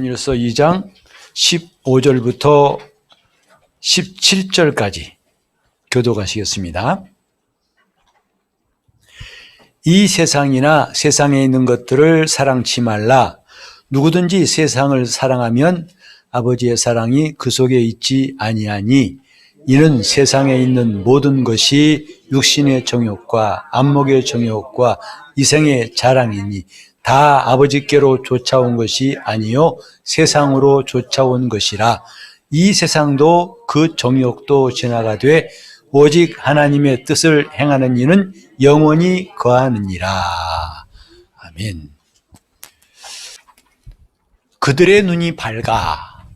요한일서 2장 15절부터 17절까지 교독하시겠습니다. 이 세상이나 세상에 있는 것들을 사랑치 말라. 누구든지 세상을 사랑하면 아버지의 사랑이 그 속에 있지 아니하니 이는 세상에 있는 모든 것이 육신의 정욕과 안목의 정욕과 이생의 자랑이니 다 아버지께로 쫓아온 것이 아니요 세상으로 쫓아온 것이라. 이 세상도 그 정욕도 지나가되 오직 하나님의 뜻을 행하는 이는 영원히 거하느니라. 아멘. 그들의 눈이 밝아.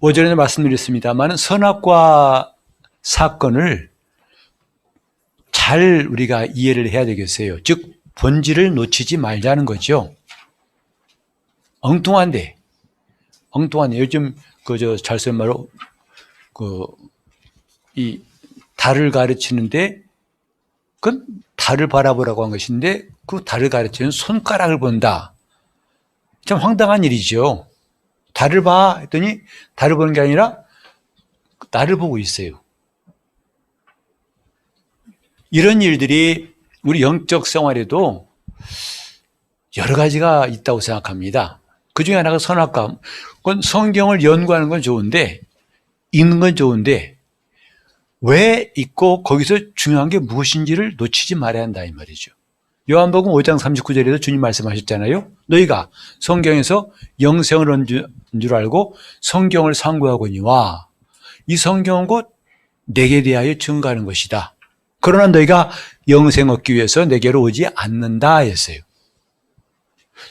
오전에 말씀드렸습니다만 선악과 사건을 잘 우리가 이해를 해야 되겠어요. 즉 본질을 놓치지 말자는 거죠. 엉뚱한데 요즘 잘 쓰는 말로 이 달을 가르치는데 그건 달을 바라보라고 한 것인데 그 달을 가르치는 손가락을 본다. 참 황당한 일이죠. 달을 봐 했더니 달을 보는 게 아니라 나를 보고 있어요. 이런 일들이 우리 영적 생활에도 여러 가지가 있다고 생각합니다. 그 중에 하나가 선악과. 그건 성경을 연구하는 건 좋은데, 읽는 건 좋은데, 왜 있고 거기서 중요한 게 무엇인지를 놓치지 말아야 한다 이 말이죠. 요한복음 5장 39절에도 주님 말씀하셨잖아요. 너희가 성경에서 영생을 얻은 줄 알고 성경을 상고하거니와 이 성경은 곧 내게 대하여 증거하는 것이다. 그러나 너희가 영생 얻기 위해서 내게로 오지 않는다 했어요.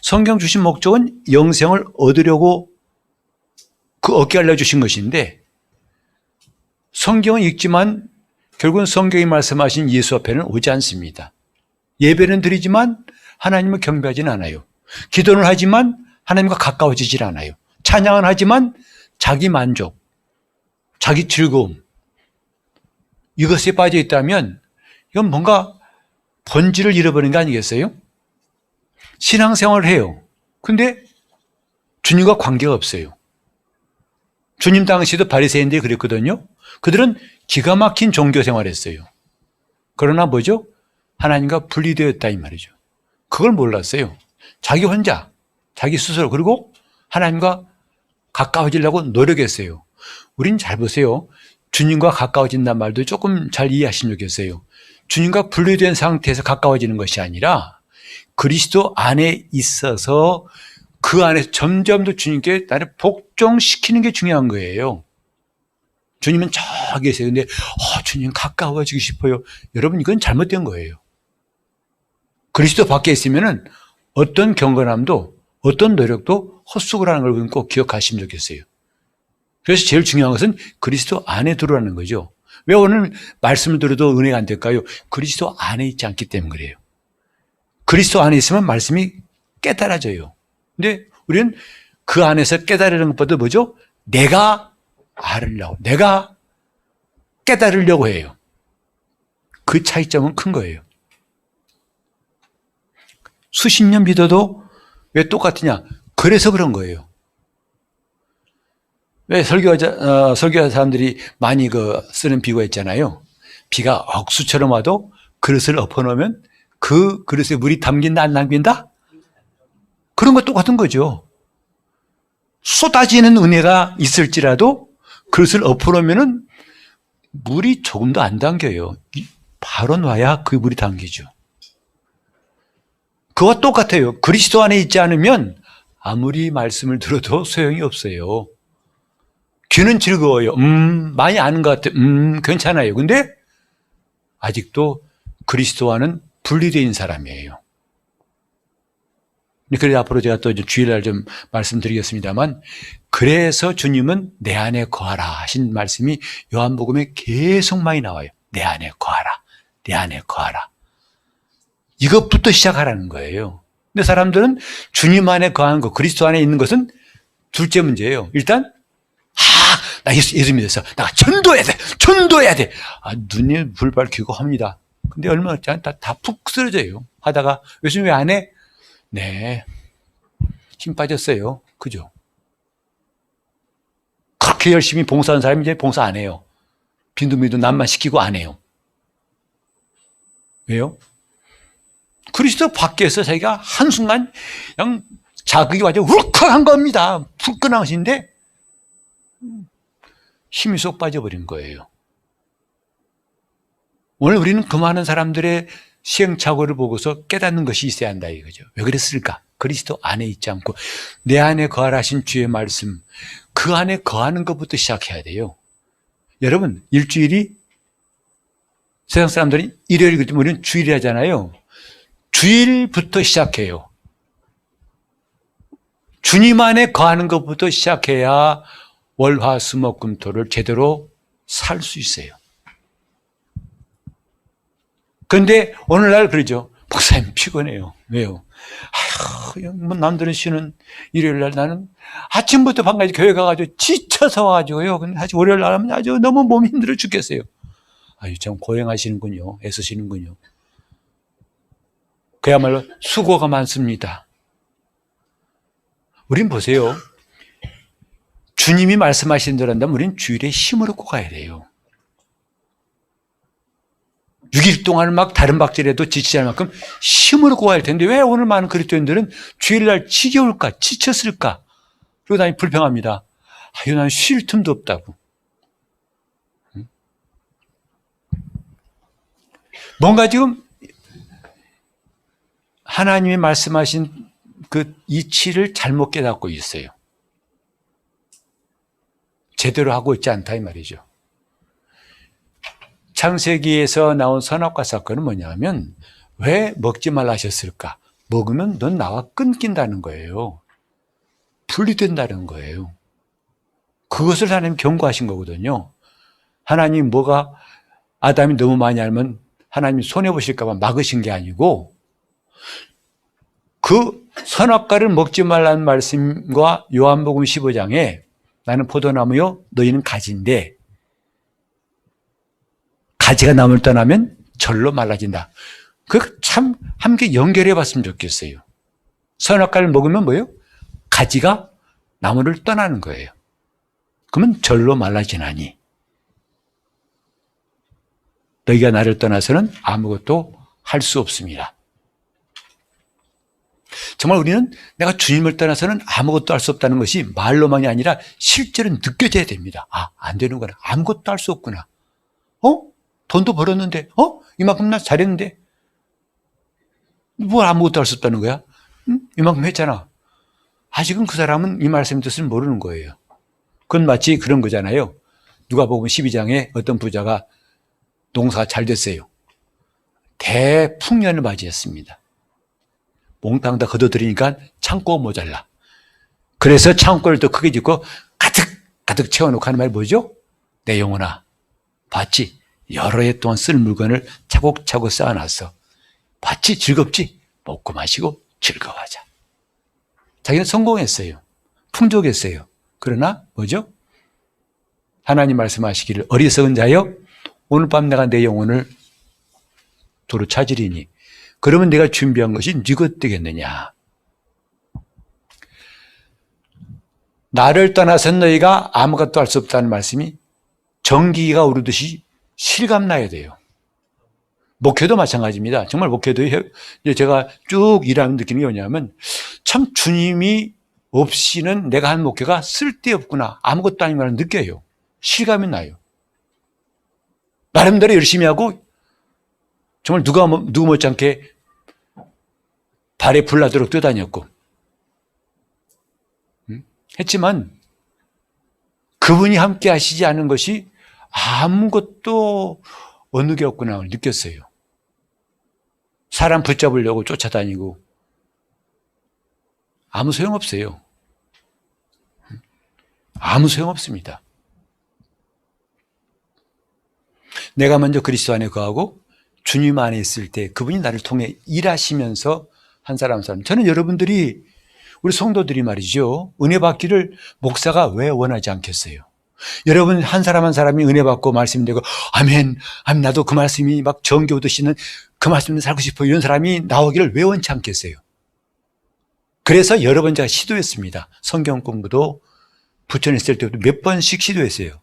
성경 주신 목적은 영생을 얻으려고 얻게 알려주신 것인데 성경은 읽지만 결국은 성경이 말씀하신 예수 앞에는 오지 않습니다. 예배는 드리지만 하나님을 경배하지는 않아요. 기도는 하지만 하나님과 가까워지질 않아요. 찬양은 하지만 자기 만족, 자기 즐거움 이것에 빠져 있다면 이건 뭔가 본질을 잃어버린 거 아니겠어요? 신앙생활을 해요. 근데 주님과 관계가 없어요. 주님 당시도 바리새인들이 그랬거든요. 그들은 기가 막힌 종교생활을 했어요. 그러나 뭐죠? 하나님과 분리되었다 이 말이죠. 그걸 몰랐어요. 자기 혼자, 자기 스스로 그리고 하나님과 가까워지려고 노력했어요. 우린 잘 보세요. 주님과 가까워진다는 말도 조금 잘 이해하시면 좋겠어요. 주님과 분리된 상태에서 가까워지는 것이 아니라 그리스도 안에 있어서 그 안에서 점점 더 주님께 나를 복종시키는 게 중요한 거예요. 주님은 저기 계세요. 근데 주님 가까워지고 싶어요. 여러분 이건 잘못된 거예요. 그리스도 밖에 있으면은 어떤 경건함도 어떤 노력도 헛수고를 하는 걸 꼭 기억하시면 좋겠어요. 그래서 제일 중요한 것은 그리스도 안에 들어가는 거죠. 왜 오늘 말씀을 들어도 은혜가 안 될까요? 그리스도 안에 있지 않기 때문에 그래요. 그리스도 안에 있으면 말씀이 깨달아져요. 근데 우리는 그 안에서 깨달으는 것보다 뭐죠? 내가 알으려고, 내가 깨달으려고 해요. 그 차이점은 큰 거예요. 수십 년 믿어도 왜 똑같으냐? 그래서 그런 거예요. 왜 설교자 사람들이 많이 쓰는 비유가 있잖아요. 비가 억수처럼 와도 그릇을 엎어놓으면 그 그릇에 물이 담긴다 안 담긴다? 그런 거 똑같은 거죠. 쏟아지는 은혜가 있을지라도 그릇을 엎어놓으면 물이 조금도 안 담겨요. 바로 놔야 그 물이 담기죠. 그와 똑같아요. 그리스도 안에 있지 않으면 아무리 말씀을 들어도 소용이 없어요. 귀는 즐거워요. 많이 아는 것 같아요. 괜찮아요. 근데 아직도 그리스도와는 분리되어 있는 사람이에요. 그래서 앞으로 제가 또 주일날 좀 말씀드리겠습니다만 그래서 주님은 내 안에 거하라 하신 말씀이 요한복음에 계속 많이 나와요. 내 안에 거하라. 내 안에 거하라. 이것부터 시작하라는 거예요. 근데 사람들은 주님 안에 거하는 것, 그리스도 안에 있는 것은 둘째 문제예요. 일단 나 예수 믿었어. 나 전도해야 돼. 눈에 불 밝히고 합니다. 근데 얼마 없지 않다 다 푹 쓰러져요. 하다가 요즘 왜 안 해? 네. 힘 빠졌어요. 그죠? 그렇게 열심히 봉사하는 사람이 이제 봉사 안 해요. 빈둥빈둥 남만 시키고 안 해요. 왜요? 그리스도 밖에서 자기가 한순간 그냥 자극이 완전 울컥한 겁니다. 불끈하신데 힘이 쏙 빠져버린 거예요. 오늘 우리는 그 많은 사람들의 시행착오를 보고서 깨닫는 것이 있어야 한다 이거죠. 왜 그랬을까? 그리스도 안에 있지 않고 내 안에 거하신 주의 말씀, 그 안에 거하는 것부터 시작해야 돼요. 여러분, 일주일이 세상 사람들이 일요일 그때 우리는 주일이 하잖아요. 주일부터 시작해요. 주님 안에 거하는 것부터 시작해야 월, 화, 수, 목, 금, 토를 제대로 살 수 있어요. 그런데 오늘날 그러죠. 목사님 피곤해요. 왜요? 아휴, 뭐 남들은 쉬는 일요일날 나는 아침부터 밤까지 교회 가가지고 지쳐서 와가지고요. 근데 사실 월요일날 하면 아주 너무 몸이 힘들어 죽겠어요. 아유, 참 고행하시는군요. 애쓰시는군요. 그야말로 수고가 많습니다. 우린 보세요. 주님이 말씀하신 대로 한다면 우린 주일에 힘을 얻고 가야 돼요. 6일 동안 막 다른 박질해도 지치지 않을 만큼 힘을 얻고 가야 할 텐데 왜 오늘 많은 그리스도인들은 주일날 지겨울까? 지쳤을까? 그리고 나니 불평합니다. 아유, 난 쉴 틈도 없다고. 뭔가 지금 하나님이 말씀하신 그 이치를 잘못 깨닫고 있어요. 제대로 하고 있지 않다 이 말이죠. 창세기에서 나온 선악과 사건은 뭐냐면 왜 먹지 말라 하셨을까? 먹으면 넌 나와 끊긴다는 거예요. 분리된다는 거예요. 그것을 하나님 경고하신 거거든요. 하나님 뭐가 아담이 너무 많이 알면 하나님이 손해보실까 봐 막으신 게 아니고 그 선악과를 먹지 말라는 말씀과 요한복음 15장에 나는 포도나무요 너희는 가지인데 가지가 나무를 떠나면 절로 말라진다. 그 참 함께 연결해 봤으면 좋겠어요. 선악과를 먹으면 뭐예요? 가지가 나무를 떠나는 거예요. 그러면 절로 말라지나니 너희가 나를 떠나서는 아무것도 할 수 없습니다. 정말 우리는 내가 주님을 떠나서는 아무것도 할 수 없다는 것이 말로만이 아니라 실제로 느껴져야 됩니다. 아, 안 되는구나. 아무것도 할 수 없구나. 돈도 벌었는데, 이만큼 나 잘했는데, 뭘 아무것도 할 수 없다는 거야? 응? 이만큼 했잖아. 아직은 그 사람은 이 말씀의 뜻을 모르는 거예요. 그건 마치 그런 거잖아요. 누가복음 12장에 어떤 부자가 농사가 잘 됐어요. 대풍년을 맞이했습니다. 몽땅 다 걷어들이니까 창고가 모자라. 그래서 창고를 더 크게 짓고 가득 채워놓고 하는 말이 뭐죠? 내 영혼아, 봤지? 여러 해 동안 쓸 물건을 차곡차곡 쌓아놨어. 봤지? 즐겁지? 먹고 마시고 즐거워하자. 자기는 성공했어요. 풍족했어요. 그러나 뭐죠? 하나님 말씀하시기를 어리석은 자여 오늘 밤 내가 내 영혼을 도로 찾으리니 그러면 내가 준비한 것이 네가 되겠느냐. 나를 떠나선 너희가 아무것도 할 수 없다는 말씀이 전기가 오르듯이 실감나야 돼요. 목회도 마찬가지입니다. 정말 목회도 제가 쭉 일하면 느끼는 게 뭐냐면 참 주님이 없이는 내가 한 목회가 쓸데없구나. 아무것도 아닌 걸 느껴요. 실감이 나요. 나름대로 열심히 하고 정말 누구 못지않게 발에 불나도록 뛰어다녔고 했지만 그분이 함께 하시지 않은 것이 아무것도 어느 게 없구나 느꼈어요. 사람 붙잡으려고 쫓아다니고 아무 소용없어요. 아무 소용없습니다. 내가 먼저 그리스도 안에 거하고 주님 안에 있을 때 그분이 나를 통해 일하시면서 한 사람 한 사람. 저는 여러분들이 우리 성도들이 말이죠. 은혜 받기를 목사가 왜 원하지 않겠어요? 여러분 한 사람 한 사람이 은혜 받고 말씀이 되고 아멘, 아멘 나도 그 말씀이 막 정겨우듯이는 그 말씀을 살고 싶어 이런 사람이 나오기를 왜 원치 않겠어요? 그래서 여러 번 제가 시도했습니다. 성경 공부도 부천에 있을 때부터 몇 번씩 시도했어요.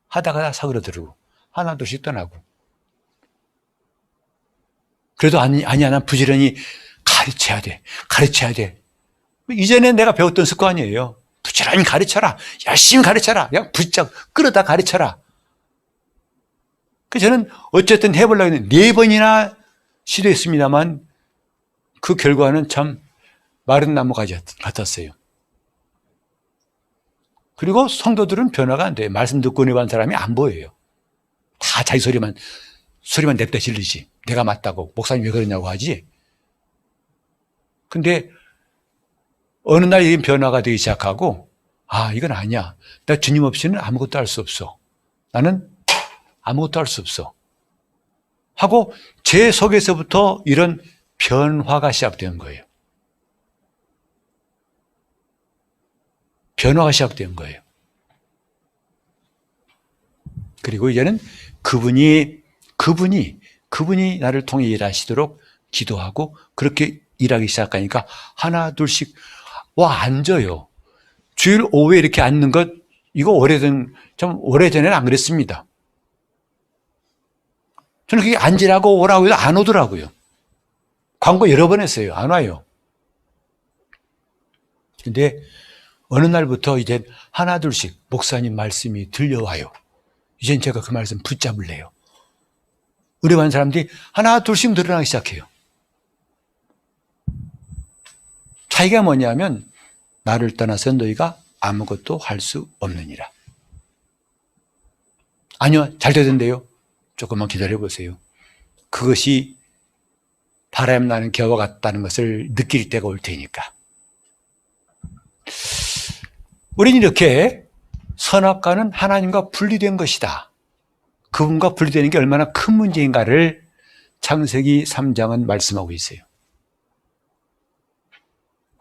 하다가 사그러들고 하나 둘씩 떠나고. 그래도 아니야, 난 부지런히 가르쳐야 돼. 이전에 내가 배웠던 습관이에요. 부지런히 가르쳐라. 열심히 가르쳐라. 그냥 부쩍 끌어다 가르쳐라. 그래서 저는 어쨌든 해보려고 했는데 4번이나 시도했습니다만 그 결과는 참 마른 나무 가지 같았어요. 그리고 성도들은 변화가 안 돼요. 말씀 듣고 내반 사람이 안 보여요. 다 자기 소리만 냅다 질르지. 내가 맞다고. 목사님 왜 그러냐고 하지. 근데 어느 날 이 변화가 되기 시작하고, 이건 아니야. 나 주님 없이는 아무것도 할 수 없어. 나는 아무것도 할 수 없어. 하고 제 속에서부터 이런 변화가 시작된 거예요. 변화가 시작된 거예요. 그리고 이제는 그분이 나를 통해 일하시도록 기도하고 그렇게 일하기 시작하니까 하나 둘씩 앉아요. 주일 오후에 이렇게 앉는 것, 이거 좀 오래전에는 안 그랬습니다. 저는 그게 앉으라고 오라고 해도 안 오더라고요. 광고 여러 번 했어요. 안 와요. 근데 어느 날부터 이제 하나 둘씩 목사님 말씀이 들려와요. 이젠 제가 그 말씀 붙잡을래요. 의뢰받는 사람들이 하나 둘씩 늘어나기 시작해요. 차이가 뭐냐면 나를 떠나서 너희가 아무것도 할 수 없느니라. 아니요, 잘 되던데요. 조금만 기다려보세요. 그것이 바람 나는 겨와 같다는 것을 느낄 때가 올 테니까. 우리는 이렇게 선악과는 하나님과 분리된 것이다. 그분과 분리되는 게 얼마나 큰 문제인가를 창세기 3장은 말씀하고 있어요.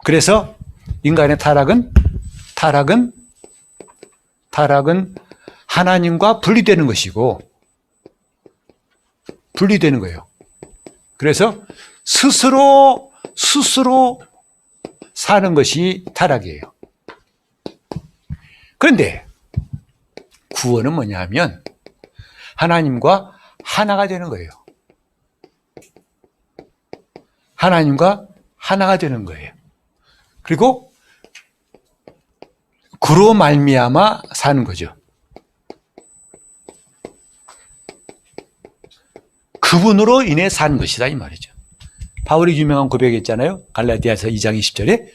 그래서 인간의 타락은 하나님과 분리되는 것이고, 분리되는 거예요. 그래서 스스로 사는 것이 타락이에요. 그런데 구원은 뭐냐 하면 하나님과 하나가 되는 거예요. 하나님과 하나가 되는 거예요. 그리고 그로 말미암아 사는 거죠. 그분으로 인해 사는 것이다 이 말이죠. 바울이 유명한 고백했잖아요. 갈라디아서 2장 20절에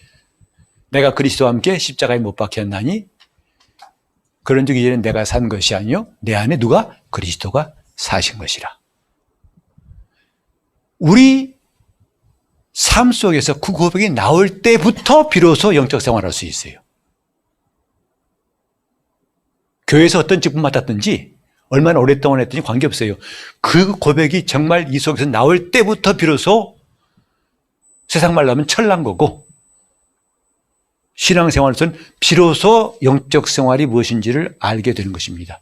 내가 그리스도와 함께 십자가에 못 박혔나니 그런즉 이제는 내가 산 것이 아니요 내 안에 누가? 그리스도가 사신 것이라. 우리 삶 속에서 그 고백이 나올 때부터 비로소 영적 생활을 할 수 있어요. 교회에서 어떤 직분 맡았든지 얼마나 오랫동안 했든지 관계없어요. 그 고백이 정말 이 속에서 나올 때부터 비로소 세상 말로 하면 철난 거고, 신앙생활에서는 비로소 영적 생활이 무엇인지를 알게 되는 것입니다.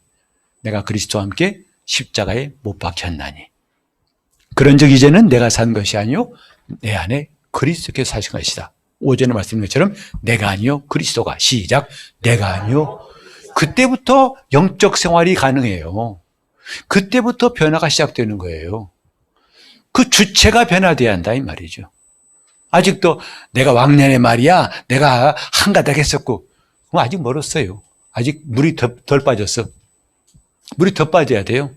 내가 그리스도와 함께 십자가에 못 박혔나니 그런즉 이제는 내가 산 것이 아니요 내 안에 그리스도께서 사신 것이다. 오전에 말씀드린 것처럼 내가 아니요 그리스도가, 시작, 내가 아니요. 그때부터 영적 생활이 가능해요. 그때부터 변화가 시작되는 거예요. 그 주체가 변화돼야 한다 이 말이죠. 아직도 내가 왕년에 말이야 내가 한가닥 했었고, 그럼 아직 멀었어요. 아직 물이 덜 빠졌어. 물이 더 빠져야 돼요.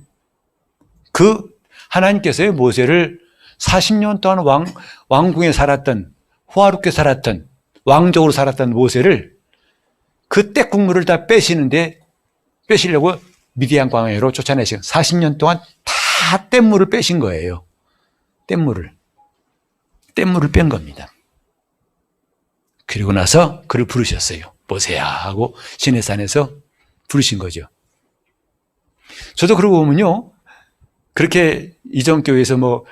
그 하나님께서의 모세를 40년 동안 왕궁에 살았던, 호화롭게 살았던, 왕족으로 살았던 모세를 그때 국물을 다 빼시려고 미디안 광야로 쫓아내신 40년 동안 다 뗏물을 빼신 거예요. 뗏물을 뺀 겁니다. 그리고 나서 그를 부르셨어요. 모세야 하고 시내산에서 부르신 거죠. 저도 그러고 보면요, 그렇게 이전교회에서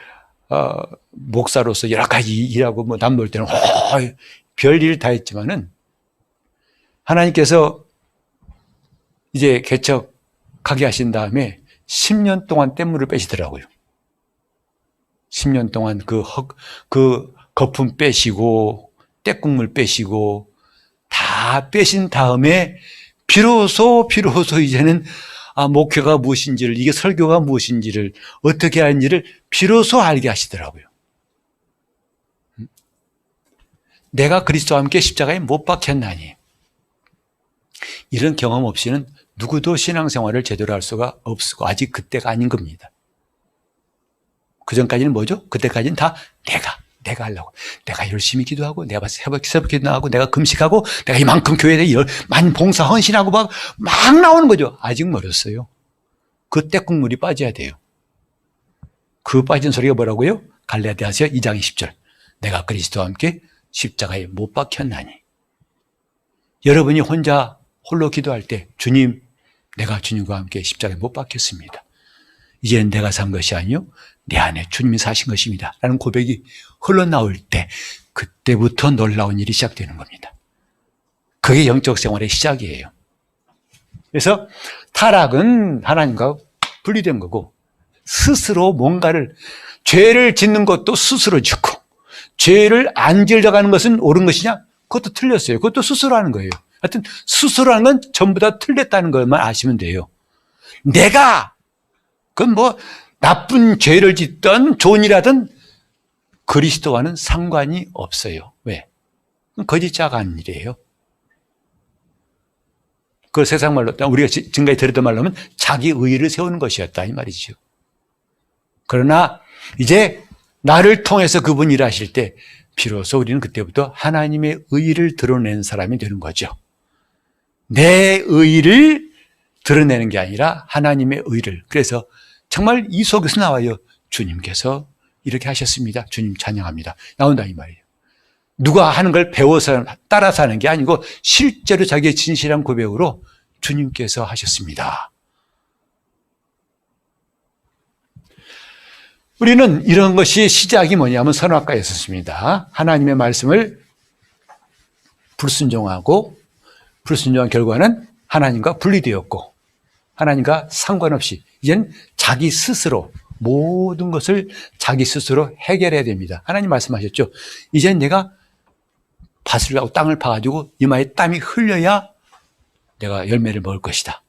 목사로서 여러 가지 일하고 남볼 때는 별일 다 했지만은 하나님께서 이제 개척하게 하신 다음에 10년 동안 뗏물을 빼시더라고요. 10년 동안 그 거품 빼시고 떼국물 빼시고 다 빼신 다음에 비로소 이제는 목회가 무엇인지를, 이게 설교가 무엇인지를, 어떻게 하는지를 비로소 알게 하시더라고요. 내가 그리스도와 함께 십자가에 못 박혔나니. 이런 경험 없이는 누구도 신앙생활을 제대로 할 수가 없고 아직 그때가 아닌 겁니다. 그전까지는 뭐죠? 그때까지는 다 내가 하려고. 내가 열심히 기도하고, 내가 새벽 기도하고, 내가 금식하고, 내가 이만큼 교회에 많이 봉사 헌신하고 막 나오는 거죠. 아직 멀었어요. 그 떼국물이 빠져야 돼요. 그 빠진 소리가 뭐라고요? 갈라디아서 2장 20절. 내가 그리스도와 함께 십자가에 못 박혔나니. 여러분이 홀로 기도할 때, 주님, 내가 주님과 함께 십자가에 못 박혔습니다. 이제는 내가 산 것이 아니요 내 안에 주님이 사신 것입니다 라는 고백이 흘러나올 때, 그때부터 놀라운 일이 시작되는 겁니다. 그게 영적 생활의 시작이에요. 그래서 타락은 하나님과 분리된 거고, 스스로 뭔가를, 죄를 짓는 것도 스스로 짓고, 죄를 안 지으려고 하는 것은 옳은 것이냐? 그것도 틀렸어요. 그것도 스스로 하는 거예요. 하여튼 스스로 하는 건 전부 다 틀렸다는 것만 아시면 돼요. 그건 뭐 나쁜 죄를 짓든 좋은 일하든 그리스도와는 상관이 없어요. 왜? 거짓자가 하는 일이에요. 그 세상 말로, 우리가 지금까지 들었던 말로 하면 자기 의의를 세우는 것이었다 이 말이죠. 그러나 이제 나를 통해서 그분이 일하실 때 비로소 우리는 그때부터 하나님의 의의를 드러내는 사람이 되는 거죠. 내 의의를 드러내는 게 아니라 하나님의 의의를. 그래서 정말 이 속에서 나와요. 주님께서 이렇게 하셨습니다. 주님 찬양합니다. 나온다 이 말이에요. 누가 하는 걸 배워서 따라서 하는 게 아니고 실제로 자기의 진실한 고백으로 주님께서 하셨습니다. 우리는 이런 것이 시작이 뭐냐면 선악과였었습니다. 하나님의 말씀을 불순종하고, 불순종한 결과는 하나님과 분리되었고, 하나님과 상관없이 이제는 자기 스스로 모든 것을 자기 스스로 해결해야 됩니다. 하나님 말씀하셨죠. 이제는 내가 밭을 하고 땅을 파가지고 이마에 땀이 흘려야 내가 열매를 먹을 것이다.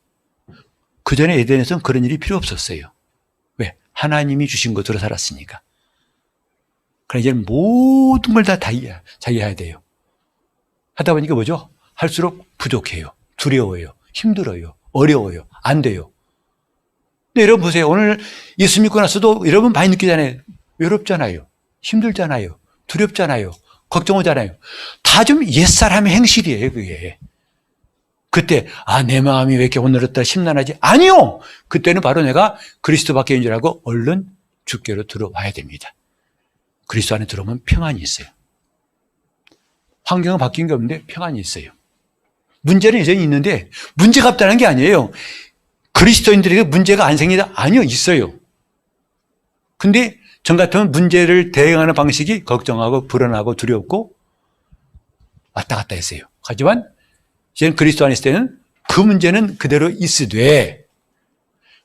그 전에 에덴에서는 그런 일이 필요 없었어요. 왜? 하나님이 주신 것으로 살았으니까. 그러나 이제는 모든 걸 다 자기가 해야 돼요. 하다 보니까 뭐죠? 할수록 부족해요. 두려워요. 힘들어요. 어려워요. 안 돼요. 근데 여러분 보세요. 오늘 예수 믿고 나서도 여러분 많이 느끼잖아요. 외롭잖아요. 힘들잖아요. 두렵잖아요. 걱정하잖아요. 다 좀 옛사람의 행실이에요, 그게. 그때, 내 마음이 왜 이렇게 오늘따라 심란하지? 아니요! 그때는 바로 내가 그리스도 밖에 있는 줄 알고 얼른 주께로 들어와야 됩니다. 그리스도 안에 들어오면 평안이 있어요. 환경은 바뀐 게 없는데 평안이 있어요. 문제는 여전히 있는데 문제가 없다는 게 아니에요. 그리스도인들에게 문제가 안 생기다? 아니요, 있어요. 근데 전 같으면 문제를 대응하는 방식이 걱정하고 불안하고 두렵고 왔다 갔다 했어요. 하지만 이제는 그리스도 안에 있을 때는 그 문제는 그대로 있으되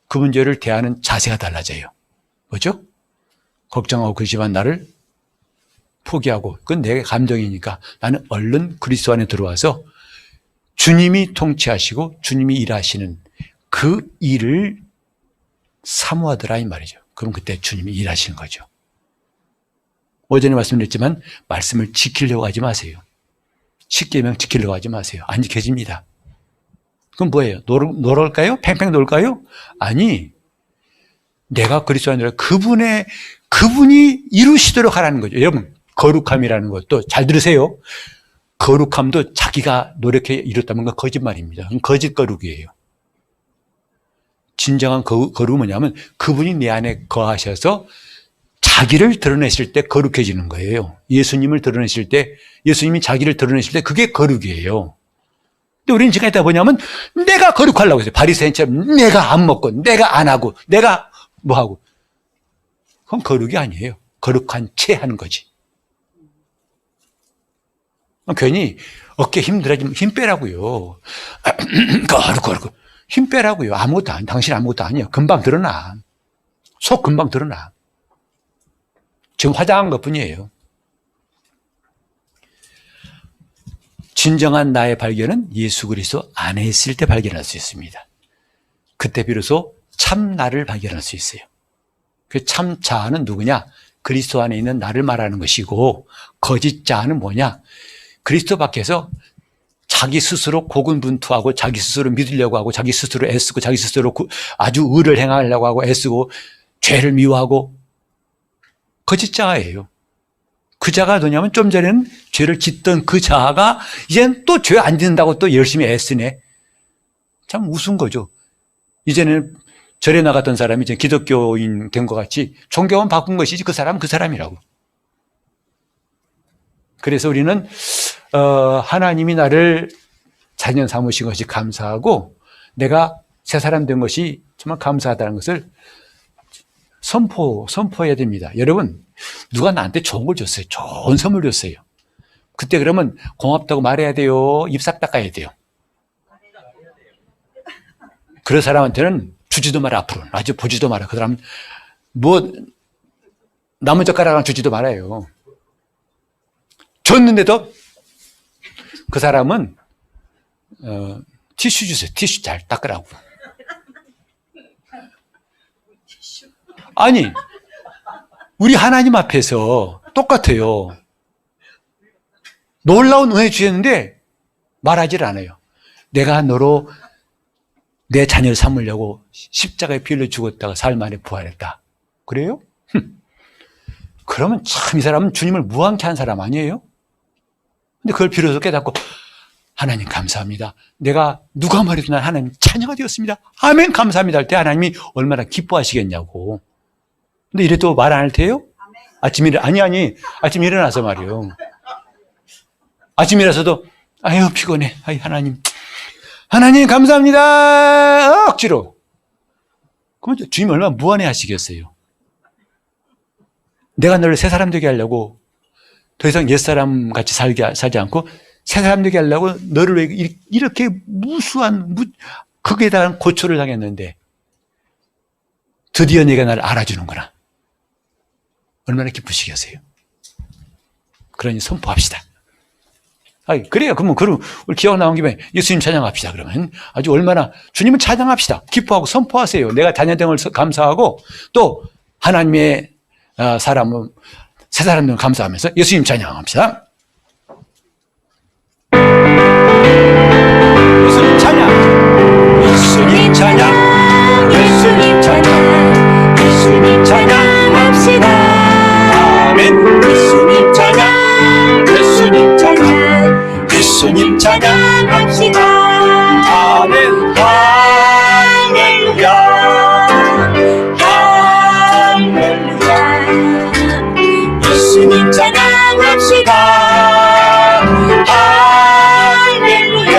그 문제를 대하는 자세가 달라져요. 뭐죠? 걱정하고 그러지만 나를 포기하고, 그건 내 감정이니까 나는 얼른 그리스도 안에 들어와서 주님이 통치하시고 주님이 일하시는 그 일을 사모하더라 이 말이죠. 그럼 그때 주님이 일하시는 거죠. 오전에 말씀드렸지만 말씀을 지키려고 하지 마세요. 십계명 지키려고 하지 마세요. 안 지켜집니다. 그럼 뭐예요? 놀을까요? 팽팽 놀까요? 아니, 내가 그리스도 안에 그분이 이루시도록 하라는 거죠. 여러분, 거룩함이라는 것도 잘 들으세요. 거룩함도 자기가 노력해 이뤘다면 건 거짓말입니다. 그건 거짓 거룩이에요. 진정한 거룩은 뭐냐면 그분이 내 안에 거하셔서 자기를 드러내실 때 거룩해지는 거예요. 예수님을 드러내실 때, 예수님이 자기를 드러내실 때 그게 거룩이에요. 근데 우리는 지금 있다 보냐면 내가 거룩하려고 해서 바리새인처럼 내가 안 먹고 내가 안 하고 내가 뭐 하고, 그건 거룩이 아니에요. 거룩한 채 하는 거지. 괜히 어깨 힘들어지면 힘 빼라고요. 거룩. 힘 빼라고요. 아무것도 아니야. 당신 아무것도 아니야. 금방 드러나. 속 금방 드러나. 지금 화장한 것 뿐이에요. 진정한 나의 발견은 예수 그리스도 안에 있을 때 발견할 수 있습니다. 그때 비로소 참 나를 발견할 수 있어요. 그 참 자아는 누구냐? 그리스도 안에 있는 나를 말하는 것이고, 거짓 자아는 뭐냐? 그리스도 밖에서 자기 스스로 고군분투하고 자기 스스로 믿으려고 하고 자기 스스로 애쓰고 자기 스스로 아주 의를 행하려고 하고 애쓰고 죄를 미워하고 거짓 자아예요. 그 자아가 뭐냐면 좀 전에는 죄를 짓던 그 자아가 이제는 또 죄 안 짓는다고 또 열심히 애쓰네. 참 우스운 거죠. 이제는 절에 나갔던 사람이 이제 기독교인 된 것 같이 종교만 바꾼 것이지 그 사람은 그 사람이라고. 그래서 우리는 하나님이 나를 자녀 삼으신 것이 감사하고 내가 새 사람 된 것이 정말 감사하다는 것을 선포해야 됩니다. 여러분, 누가 나한테 좋은 걸 줬어요. 좋은 선물 줬어요. 그때 그러면 고맙다고 말해야 돼요? 입 싹 닦아야 돼요? 그런 사람한테는 주지도 마라, 앞으로는. 아주 보지도 마라. 그 사람은 나무 젓가락을 주지도 말아요. 줬는데도 그 사람은 티슈 주세요. 티슈 잘 닦으라고. 아니, 우리 하나님 앞에서 똑같아요. 놀라운 은혜 주셨는데 말하질 않아요. 내가 너로 내 자녀를 삼으려고 십자가에 피 흘려 죽었다가 사흘 만에 부활했다. 그래요? 그러면 참 이 사람은 주님을 무한케 한 사람 아니에요? 근데 그걸 비로소 깨닫고 하나님 감사합니다. 내가 누가 말해도 난 하나님 자녀가 되었습니다. 아멘 감사합니다 할 때 하나님이 얼마나 기뻐하시겠냐고. 근데 이래도 말 안 할 테요? 아침에 아침에 일어나서 말이요. 아침에 일어나서도 아유 피곤해. 아이 하나님 감사합니다. 억지로. 그럼 주님 얼마나 무한해 하시겠어요. 내가 너를 새 사람 되게 하려고 더 이상 옛사람 같이 살지 않고 새 사람 되게 하려고 너를 왜 이렇게 무수한 극에 대한 고초를 당했는데 드디어 네가 나를 알아주는구나. 얼마나 기쁘시겠어요. 그러니 선포합시다. 그래요. 그럼 우리 기억 나온 김에 예수님 찬양합시다. 그러면 아주 얼마나 주님을 찬양합시다. 기뻐하고 선포하세요. 내가 자녀된 걸 감사하고 또 하나님의 사람은 새 사람들을 감사하면서 예수님 찬양합시다. 예수님 찬양, 예수님 찬양, 예수님 찬양, 예수님 찬양합시다. 아멘. 예수님 찬양, 예수님 찬양, 예수님 찬양합시다. 아멘. 할렐루야, 할렐루야. 예수님 찬양합시다. 할렐루야,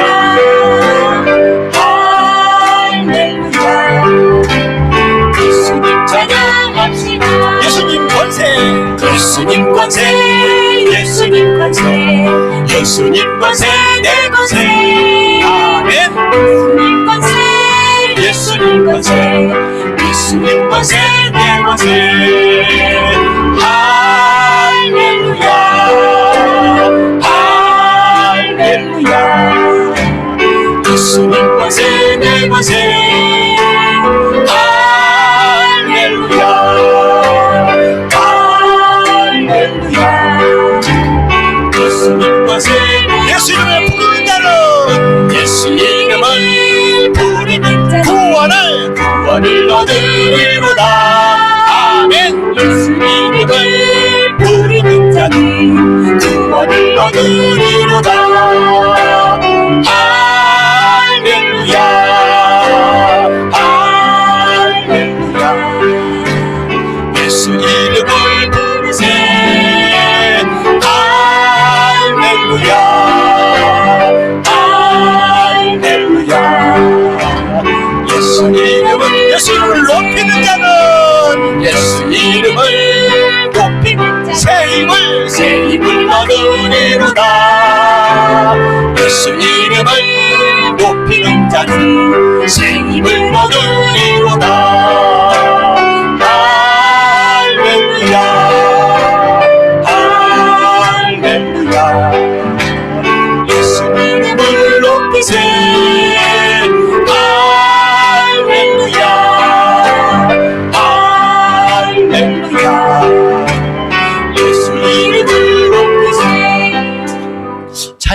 할렐루야. 예수님 찬양합시다. 예수님 권세, 예수님 권세, 예수님 권세, 예수님 권세, 내 권세. 아멘. 예수님 권세, 예수님 권세, 예수님 권세, 내 권세. 할렐루야, 할렐루야. 예수님 권세, 내 권세. 할렐루야, 할렐루야. 예수님 권세. 예수 이름을 부르는 자는 예수 이름을 부르는 자는 구원을 얻으리로다. 아멘. 예수 이름을 부르는 자는 구원을 얻으리로다. 할렐루야, 할렐루야. 예수 이름을 부르세. 할렐루야, 할렐루야. 예수 이름을 높이는 자는 예수 이름을 높이는 새 힘을 얻으리로다. 예수 이름을 높이는 자는 새 힘을 얻으리로다. 할렐루야, 할렐루야. 예수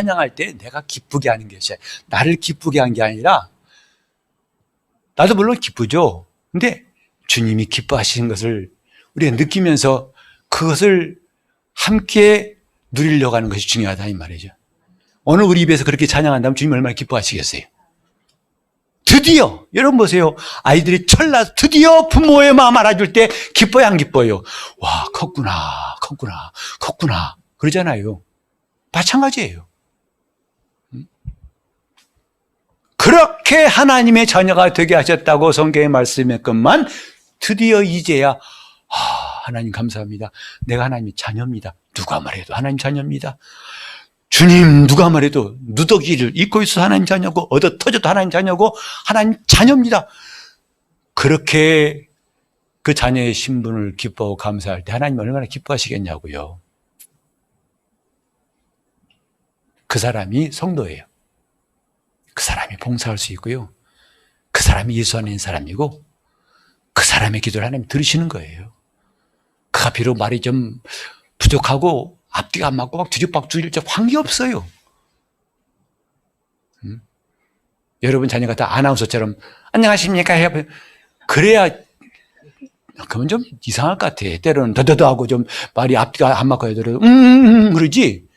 찬양할 때 내가 기쁘게 하는 것이 나를 기쁘게 한 게 아니라 나도 물론 기쁘죠. 근데 주님이 기뻐하시는 것을 우리가 느끼면서 그것을 함께 누리려고 하는 것이 중요하다 이 말이죠. 오늘 우리 입에서 그렇게 찬양한다면 주님 얼마나 기뻐하시겠어요. 드디어 여러분 보세요. 아이들이 철나서 드디어 부모의 마음 알아줄 때 기뻐요 안 기뻐요? 와 컸구나 그러잖아요. 마찬가지예요. 그렇게 하나님의 자녀가 되게 하셨다고 성경에 말씀했건만 드디어 이제야 하나님 감사합니다. 내가 하나님의 자녀입니다. 누가 말해도 하나님 자녀입니다. 주님 누가 말해도 누더기를 입고 있어도 하나님 자녀고 얻어 터져도 하나님 자녀고 하나님 자녀입니다. 그렇게 그 자녀의 신분을 기뻐하고 감사할 때 하나님 얼마나 기뻐하시겠냐고요. 그 사람이 성도예요. 그 사람이 봉사할 수 있고요. 그 사람이 예수 안에 있는 사람이고 그 사람의 기도를 하나님 들으시는 거예요. 그가 비록 말이 좀 부족하고 앞뒤가 안 맞고 막 뒤죽박죽일 때 관계없어요. 여러분 자녀가 다 아나운서처럼 안녕하십니까 해야 그래야 그러면 좀 이상할 것 같아. 때로는 더더더하고 좀 말이 앞뒤가 안 맞고 하더라도 그러지.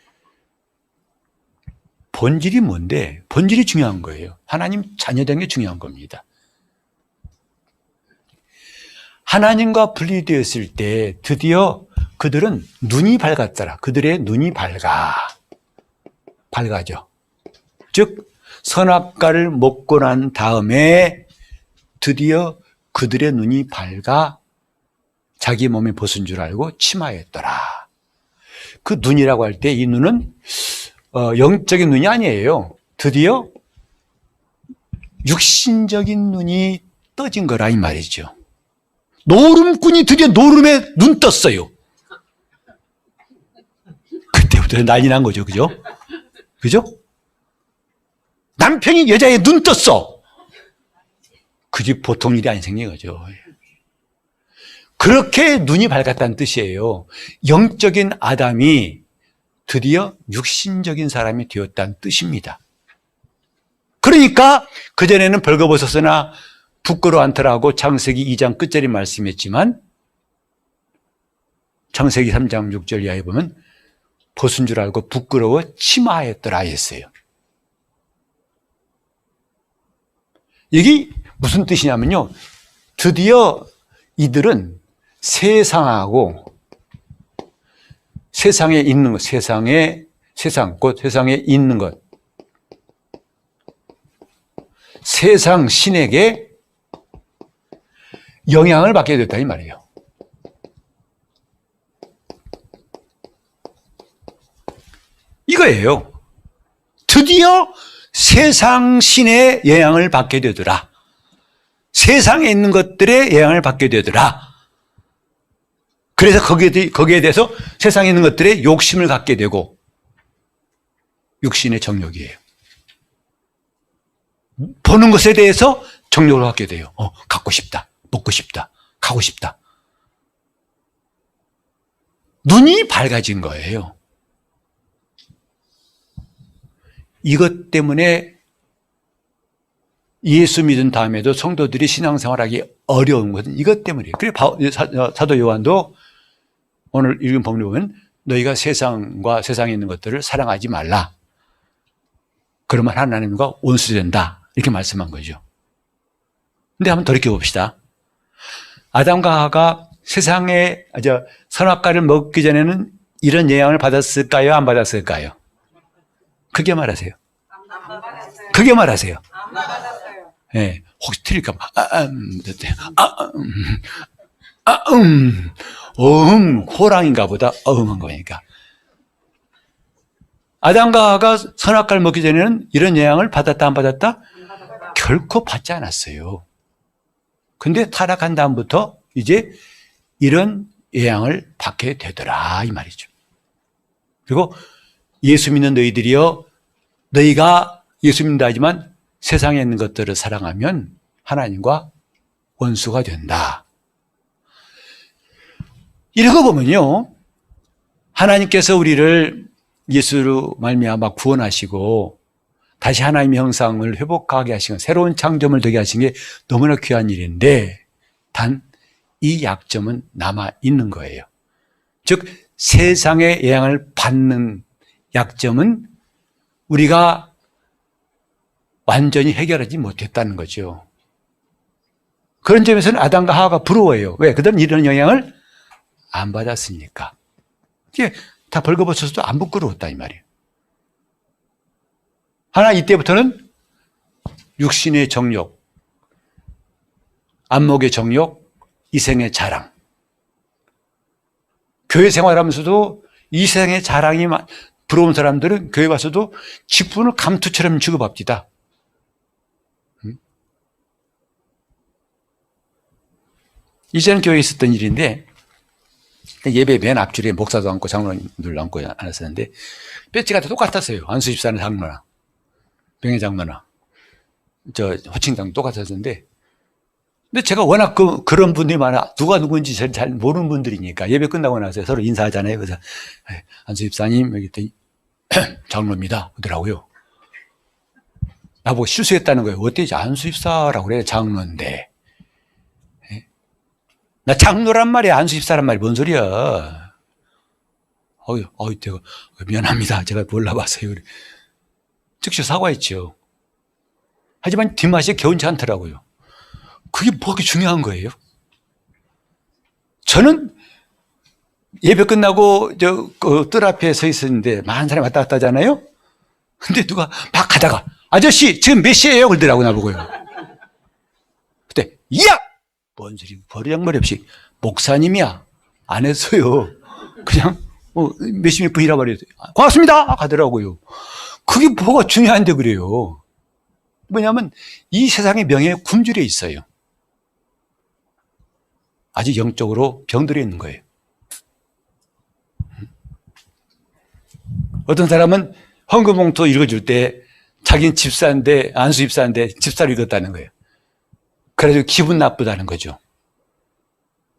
본질이 뭔데? 본질이 중요한 거예요. 하나님 자녀된 게 중요한 겁니다. 하나님과 분리되었을 때 드디어 그들은 눈이 밝았더라. 그들의 눈이 밝아져. 즉 선악과를 먹고 난 다음에 드디어 그들의 눈이 밝아 자기 몸에 벗은 줄 알고 침하였더라. 그 눈이라고 할 때 이 눈은 영적인 눈이 아니에요. 드디어 육신적인 눈이 떠진 거라 이 말이죠. 노름꾼이 드디어 노름에 눈 떴어요. 그때부터 난리 난 거죠. 그죠? 남편이 여자의 눈 떴어. 그 집 보통 일이 안 생긴 거죠. 그렇게 눈이 밝았다는 뜻이에요. 영적인 아담이 드디어 육신적인 사람이 되었다는 뜻입니다. 그러니까 그전에는 벌거벗었으나 부끄러워 않더라고 창세기 2장 끝절에 말씀했지만 창세기 3장 6절 이하에 보면 벗은 줄 알고 부끄러워 침하였더라 했어요. 이게 무슨 뜻이냐면요. 드디어 이들은 세상하고 세상에 있는 것, 곧 세상에 있는 것, 세상 신에게 영향을 받게 됐다 이 말이에요. 이거예요. 드디어 세상 신의 영향을 받게 되더라. 세상에 있는 것들의 영향을 받게 되더라. 그래서 거기에 대해서 세상에 있는 것들의 욕심을 갖게 되고 육신의 정욕이에요. 보는 것에 대해서 정욕을 갖게 돼요. 갖고 싶다. 먹고 싶다. 가고 싶다. 눈이 밝아진 거예요. 이것 때문에 예수 믿은 다음에도 성도들이 신앙생활하기 어려운 것은 이것 때문이에요. 그래 사도 요한도 오늘 읽은 본문을 보면 너희가 세상과 세상에 있는 것들을 사랑하지 말라. 그러면 하나님과 원수된다. 이렇게 말씀한 거죠. 근데 한번 돌이켜봅시다. 아담과 하와가 세상에 선악과를 먹기 전에는 이런 영향을 받았을까요? 안 받았을까요? 크게 말하세요. 크게 말하세요. 안 받았어요. 네, 혹시 틀릴까 봐. 호랑인가 보다 한 거니까. 아담과 하와가 선악과를 먹기 전에는 이런 영향을 받았다 안 받았다? 결코 받지 않았어요. 근데 타락한 다음부터 이제 이런 영향을 받게 되더라 이 말이죠. 그리고 예수 믿는 너희들이여 너희가 예수 믿는다 하지만 세상에 있는 것들을 사랑하면 하나님과 원수가 된다. 이러고 보면요. 하나님께서 우리를 예수로 말미암아 구원하시고 다시 하나님의 형상을 회복하게 하시고 새로운 창조물 되게 하신 게 너무나 귀한 일인데 단 이 약점은 남아 있는 거예요. 즉 세상의 영향을 받는 약점은 우리가 완전히 해결하지 못했다는 거죠. 그런 점에서는 아담과 하와가 부러워요. 왜? 그들은 이런 영향을 안 받았으니까. 이게 다 벌거벗어서도 안 부끄러웠다 이 말이에요. 하나 이때부터는 육신의 정욕, 안목의 정욕, 이생의 자랑. 교회 생활하면서도 이 세상의 자랑이 부러운 사람들은 교회 와서도 직분을 감투처럼 취급합니다. 이제는 교회에 있었던 일인데 예배 맨 앞줄에 목사도 앉고 장로님들 앉고 앉았었는데 배지가 다 똑같았어요. 안수 집사는 장로나 병의 장로나 저 호칭장 똑같았는데 근데 제가 워낙 그런 분들이 많아 누가 누군지 잘 모르는 분들이니까 예배 끝나고 나서 서로 인사하잖아요. 그래서 안수 집사님 여기 있더니 장로입니다 그러더라고요. 나보고 실수했다는 거예요. 어때 안수 집사라고 그래 장로인데 나 장로란 말이야 안수 집사란 말이 뭔 소리야. 제가 미안합니다. 제가 몰라봤어요. 즉시 사과했죠. 하지만 뒷맛이 개운치 않더라고요. 그게 뭐가 중요한 거예요? 저는 예배 끝나고 뜰 앞에 서 있었는데 많은 사람이 왔다 갔다 하잖아요. 근데 누가 막 가다가 아저씨 지금 몇 시예요? 그러더라고 나보고요. 그때 야! 뭔 소리 버리장머리 없이 목사님이야. 안 했어요. 그냥 몇 시 몇 분이라 말해요. 고맙습니다 가더라고요. 그게 뭐가 중요한데 그래요. 뭐냐면 이 세상의 명예에 굶주려 있어요. 아주 영적으로 병들어 있는 거예요. 어떤 사람은 헌금봉투 읽어줄 때 자기는 집사인데 안수 집사인데 집사로 읽었다는 거예요. 그래가지고 기분 나쁘다는 거죠.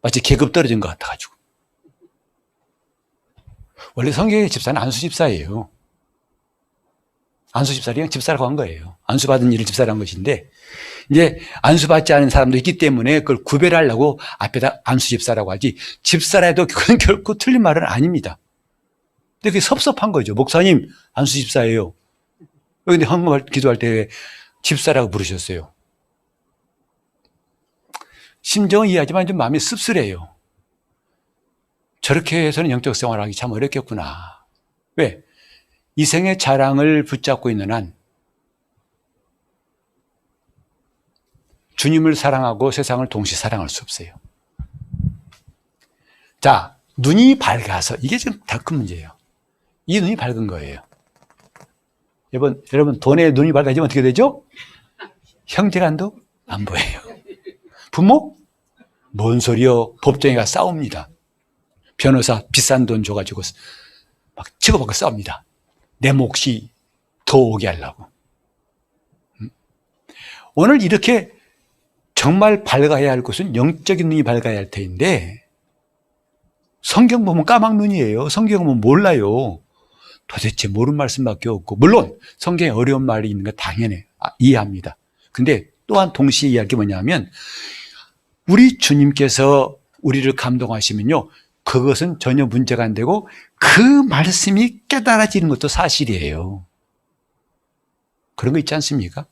마치 계급 떨어진 것 같아가지고. 원래 성경의 집사는 안수 집사예요. 안수 집사를 그냥 집사라고 한 거예요. 안수 받은 일을 집사라는 것인데 이제 안수 받지 않은 사람도 있기 때문에 그걸 구별하려고 앞에다 안수 집사라고 하지 집사라도 그건 결코 틀린 말은 아닙니다. 근데 그게 섭섭한 거죠. 목사님 안수 집사예요. 그런데 헌금 기도할 때 집사라고 부르셨어요. 심정은 이해하지만 좀 마음이 씁쓸해요. 저렇게 해서는 영적 생활하기 참 어렵겠구나. 왜? 이생의 자랑을 붙잡고 있는 한 주님을 사랑하고 세상을 동시에 사랑할 수 없어요. 자, 눈이 밝아서 이게 지금 더 큰 문제예요. 이 눈이 밝은 거예요. 여러분 돈에 눈이 밝아지면 어떻게 되죠? 형제간도 안 보여요. 부모? 뭔 소리요? 법정에 가 싸웁니다. 변호사 비싼 돈 줘가지고 막 치고받고 싸웁니다. 내 몫이 더 오게 하려고. 오늘 이렇게 정말 밝아야 할 것은 영적인 눈이 밝아야 할 터인데 성경 보면 까막 눈이에요. 성경 보면 몰라요. 도대체 모르는 말씀밖에 없고 물론 성경에 어려운 말이 있는 거 당연히 이해합니다. 근데 또한 동시에 이해할 게 뭐냐면 우리 주님께서 우리를 감동하시면요 그것은 전혀 문제가 안 되고 그 말씀이 깨달아지는 것도 사실이에요. 그런 거 있지 않습니까?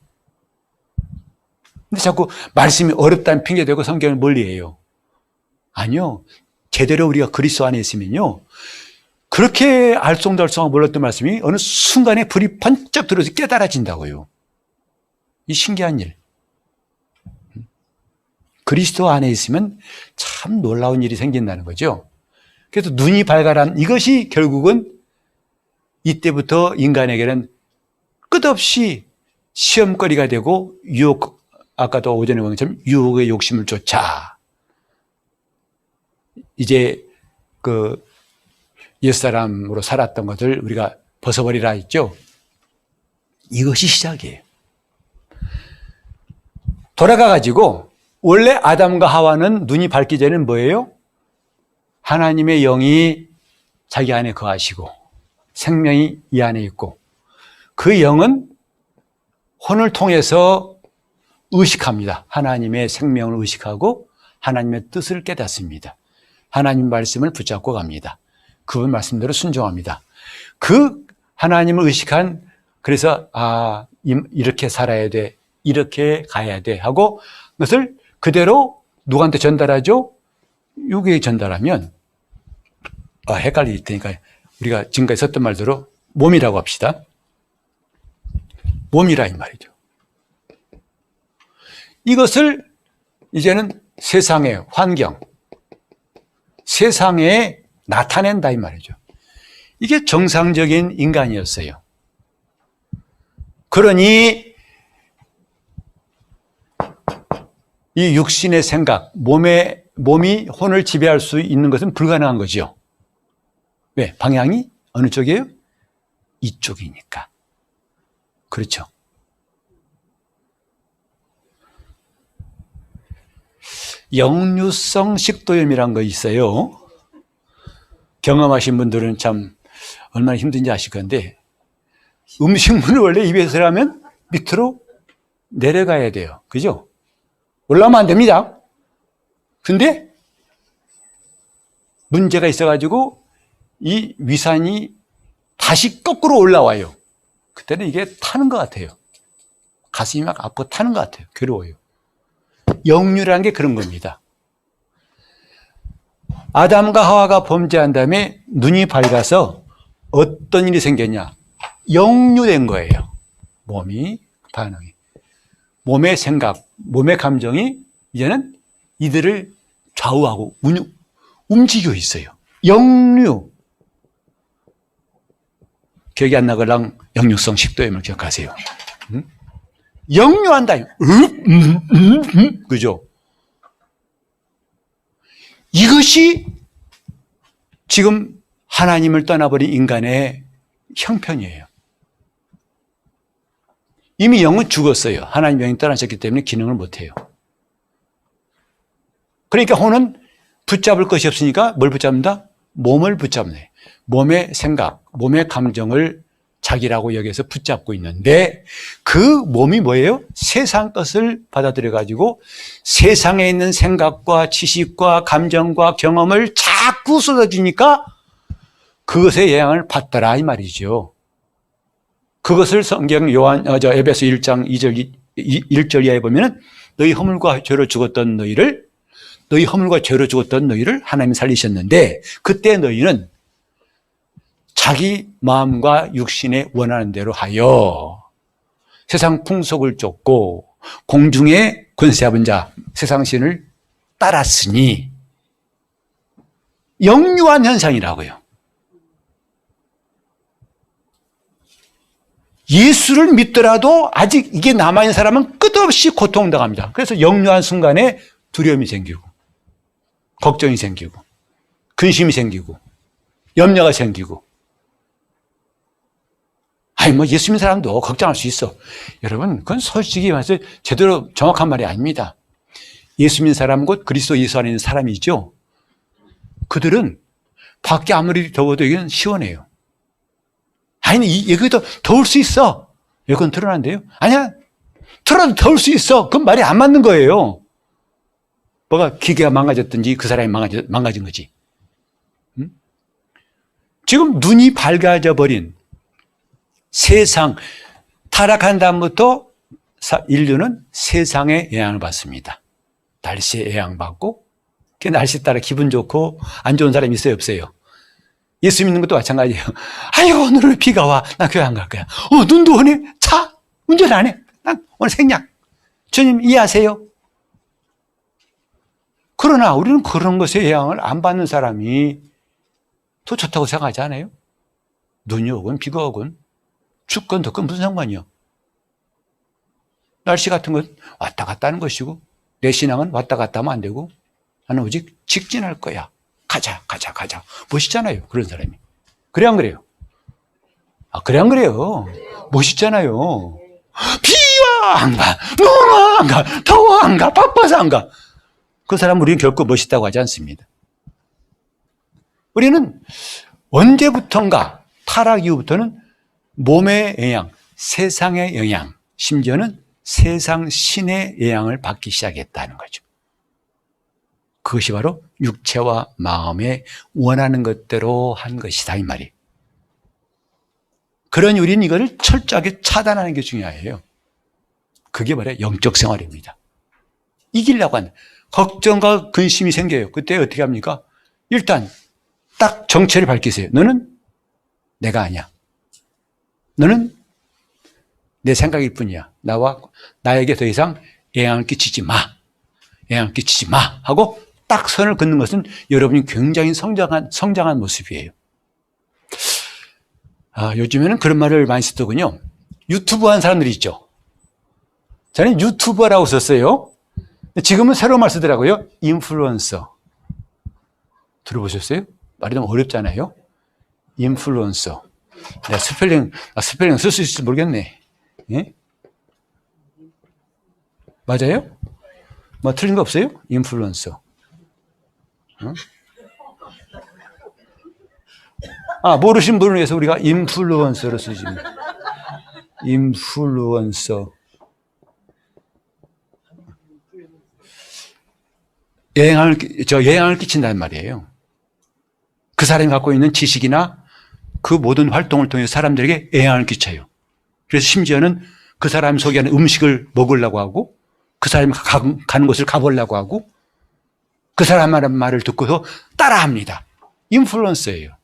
근데 자꾸 말씀이 어렵다는 핑계 대고 성경을 멀리해요. 아니요. 제대로 우리가 그리스도 안에 있으면요. 그렇게 알쏭달쏭하고 몰랐던 말씀이 어느 순간에 불이 번쩍 들어서 깨달아진다고요. 이 신기한 일. 그리스도 안에 있으면 참 놀라운 일이 생긴다는 거죠. 그래서 눈이 밝아란 이것이 결국은 이때부터 인간에게는 끝없이 시험거리가 되고 유혹, 아까도 오전에 본 것처럼 유혹의 욕심을 쫓아 이제 그 옛사람으로 살았던 것을 우리가 벗어버리라 했죠. 이것이 시작이에요. 돌아가가지고 원래 아담과 하와는 눈이 밝기 전에는 뭐예요? 하나님의 영이 자기 안에 거하시고 생명이 이 안에 있고 그 영은 혼을 통해서 의식합니다. 하나님의 생명을 의식하고 하나님의 뜻을 깨닫습니다. 하나님 말씀을 붙잡고 갑니다. 그분 말씀대로 순종합니다. 그 하나님을 의식한 그래서 이렇게 살아야 돼, 이렇게 가야 돼 하고 그것을 그대로 누구한테 전달하죠? 여기에 전달하면 헷갈릴 테니까 우리가 지금까지 썼던 말대로 몸이라고 합시다. 몸이라 이 말이죠. 이것을 이제는 세상의 환경, 세상에 나타낸다 이 말이죠. 이게 정상적인 인간이었어요. 그러니 이 육신의 생각, 몸이 혼을 지배할 수 있는 것은 불가능한 거죠. 왜? 방향이 어느 쪽이에요? 이쪽이니까. 그렇죠. 역류성 식도염이란 거 있어요. 경험하신 분들은 참 얼마나 힘든지 아실 건데 음식물을 원래 입에서 하면 밑으로 내려가야 돼요. 그죠? 올라오면 안 됩니다. 근데 문제가 있어가지고 이 위산이 다시 거꾸로 올라와요. 그때는 이게 타는 것 같아요. 가슴이 막 아프고 타는 것 같아요. 괴로워요. 역류라는 게 그런 겁니다. 아담과 하와가 범죄한 다음에 눈이 밝아서 어떤 일이 생겼냐? 역류된 거예요. 몸이 반응이. 몸의 생각, 몸의 감정이 이제는 이들을 좌우하고 움직여 있어요. 역류. 기억이 안 나걸랑 역류성 식도염을 기억하세요. 역류한다. 그죠? 이것이 지금 하나님을 떠나버린 인간의 형편이에요. 이미 영은 죽었어요. 하나님 영이 떠나셨기 때문에 기능을 못해요. 그러니까 혼은 붙잡을 것이 없으니까 뭘 붙잡는다? 몸을 붙잡네. 몸의 생각, 몸의 감정을 자기라고 여기서 붙잡고 있는데 그 몸이 뭐예요? 세상 것을 받아들여가지고 세상에 있는 생각과 지식과 감정과 경험을 자꾸 쏟아지니까 그것의 영향을 받더라 이 말이죠. 그것을 성경 에베소 1장 1절 이하에 보면은 너희 허물과 죄로 죽었던 너희를 하나님이 살리셨는데 그때 너희는 자기 마음과 육신에 원하는 대로 하여 세상 풍속을 쫓고 공중의 권세 잡은 자 세상 신을 따랐으니 역류한 현상이라고요. 예수를 믿더라도 아직 이게 남아있는 사람은 끝없이 고통당합니다. 그래서 역류한 순간에 두려움이 생기고 걱정이 생기고 근심이 생기고 염려가 생기고 예수 믿는 사람도 걱정할 수 있어. 여러분, 그건 솔직히 말해서 제대로 정확한 말이 아닙니다. 예수 믿는 사람은 곧 그리스도 예수 안에 있는 사람이죠. 그들은 밖에 아무리 더워도 여기는 시원해요. 여기도 더울 수 있어. 여기는 틀어놨는데요. 아니야, 틀어도 더울 수 있어. 그건 말이 안 맞는 거예요. 뭐가 기계가 망가졌든지 그 사람이 망가진 거지. 지금 눈이 밝아져 버린 세상, 타락한 다음부터 인류는 세상의 영향을 받습니다. 날씨에 영향받고, 그 날씨 따라 기분 좋고 안 좋은 사람이 있어요, 없어요? 예수 믿는 것도 마찬가지예요. 오늘 비가 와. 나 교회 안 갈 거야. 눈도 오네. 차 운전 안 해. 난 오늘 생략. 주님 이해하세요? 그러나 우리는 그런 것에 영향을 안 받는 사람이 더 좋다고 생각하지 않아요? 눈이 오건 비가 오건 춥건 덥건 무슨 상관이요? 날씨 같은 건 왔다 갔다 하는 것이고 내 신앙은 왔다 갔다 하면 안 되고 나는 오직 직진할 거야. 가자. 멋있잖아요. 그런 사람이. 그래 안 그래요? 그래 안 그래요? 멋있잖아요. 비와 안 가, 눈와 안 가, 더워 안 가, 바빠서 안 가. 그 사람 우리는 결코 멋있다고 하지 않습니다. 우리는 언제부턴가 타락 이후부터는 몸의 영향, 세상의 영향, 심지어는 세상 신의 영향을 받기 시작했다는 거죠. 그것이 바로 육체와 마음에 원하는 것대로 한 것이다 이 말이에요. 그러니 우리는 이거를 철저하게 차단하는 게 중요해요. 그게 바로 영적 생활입니다. 이기려고 하는 걱정과 근심이 생겨요. 그때 어떻게 합니까? 일단 딱 정체를 밝히세요. 너는 내가 아니야. 너는 내 생각일 뿐이야. 나에게 더 이상 영향을 끼치지 마. 영향을 끼치지 마. 하고 딱 선을 긋는 것은 여러분이 굉장히 성장한 모습이에요. 요즘에는 그런 말을 많이 쓰더군요. 유튜브 하는 사람들이 있죠. 저는 유튜버라고 썼어요. 지금은 새로운 말 쓰더라고요. 인플루언서. 들어보셨어요? 말이 너무 어렵잖아요. 인플루언서. 내가 스펠링 쓸 수 있을지 모르겠네. 예? 맞아요? 뭐 틀린 거 없어요? 인플루언서. 모르신 분을 위해서 우리가 인플루언서로 쓰지. 인플루언서. 영향을 끼친다는 말이에요. 그 사람이 갖고 있는 지식이나 그 모든 활동을 통해 사람들에게 영향을 끼쳐요. 그래서 심지어는 그 사람이 소개하는 음식을 먹으려고 하고, 그 사람이 가는 곳을 가보려고 하고, 그 사람 하는 말을 듣고서 따라합니다. 인플루언서예요.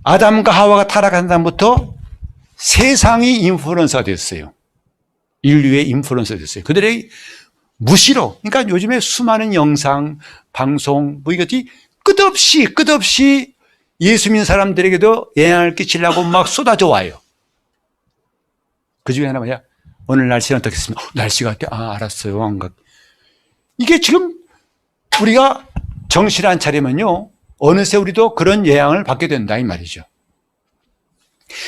아담과 하와가 타락한 다음부터 세상이 인플루언서가 됐어요. 인류의 인플루언서가 됐어요. 그들의 무시로, 그러니까 요즘에 수많은 영상, 방송, 이것이 끝없이 예수 믿는 사람들에게도 영향을 끼치려고 막 쏟아져 와요. 그 중에 하나 뭐냐? 오늘 날씨는 어떻겠습니까? 날씨가 어때? 알았어요. 이게 지금 우리가 정신 안 차리면요, 어느새 우리도 그런 영향을 받게 된다 이 말이죠.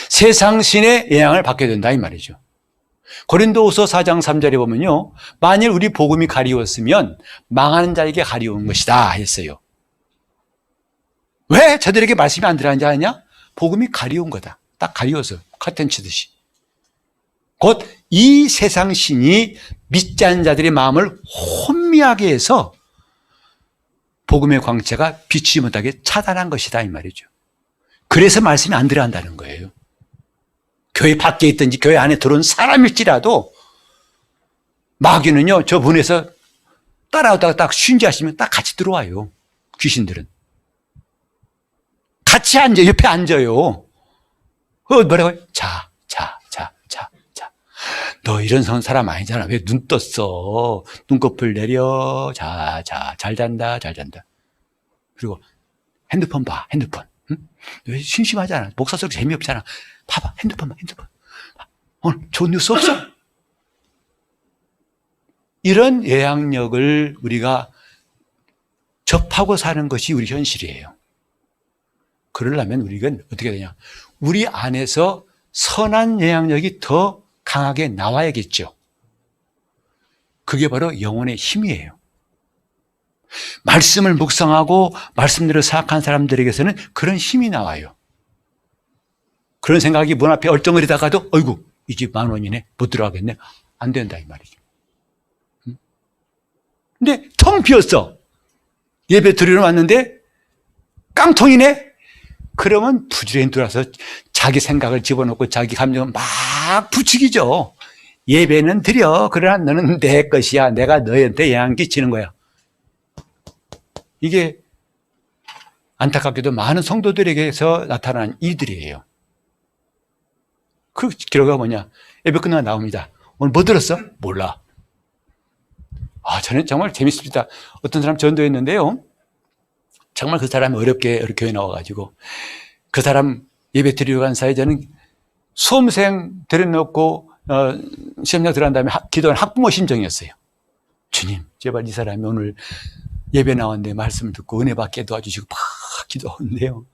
세상 신의 영향을 받게 된다 이 말이죠. 고린도후서 4장 3절에 보면요, 만일 우리 복음이 가리웠으면 망하는 자에게 가리운 것이다 했어요. 왜 저들에게 말씀이 안 들어가는지 아냐? 복음이 가리운 거다. 딱 가리워서 커튼 치듯이. 곧 이 세상 신이 믿지 않는 자들의 마음을 혼미하게 해서 복음의 광채가 비추지 못하게 차단한 것이다 이 말이죠. 그래서 말씀이 안 들어간다는 거예요. 교회 밖에 있든지 교회 안에 들어온 사람일지라도 마귀는요, 저 문에서 따라오다가 딱 쉰지하시면 딱 같이 들어와요. 귀신들은 같이 앉아요. 옆에 앉아요. 뭐라고 해요? 자. 너 이런 사람 아니잖아. 왜 눈 떴어? 눈꺼풀 내려. 자, 잘 잔다. 그리고 핸드폰 봐, 핸드폰. 응? 왜 심심하잖아. 목사 소리 재미없잖아. 봐봐, 핸드폰 봐. 오늘 좋은 뉴스 없어? 이런 영향력을 우리가 접하고 사는 것이 우리 현실이에요. 그러려면 우리가 어떻게 되냐? 우리 안에서 선한 영향력이 더 강하게 나와야겠죠. 그게 바로 영혼의 힘이에요. 말씀을 묵상하고 말씀대로 생각한 사람들에게서는 그런 힘이 나와요. 그런 생각이 문 앞에 얼쩡거리다가도 어이구, 이 집 10,000원이네. 못 들어가겠네. 안 된다 이 말이죠. 근데 텅 비었어. 예배 드리러 왔는데 깡통이네. 그러면 부지런히 들어와서 자기 생각을 집어넣고 자기 감정을 막 부추기죠. 예배는 드려. 그러나 너는 내 것이야. 내가 너한테 영향 끼치는 거야. 이게 안타깝게도 많은 성도들에게서 나타나는 일들이에요. 그 결과가 뭐냐? 예배 끝나고 나옵니다. 오늘 뭐 들었어? 몰라. 저는 정말 재밌습니다. 어떤 사람 전도했는데요. 정말 그 사람이 어렵게 교회 나와가지고 그 사람 예배 드리러 간 사이에 저는 수험생 들여놓고 시험장 들어간 다음에 기도하는 학부모 심정이었어요. 주님, 제발 이 사람이 오늘 예배 나왔는데 말씀을 듣고 은혜 받게 도와주시고 막 기도하는데요.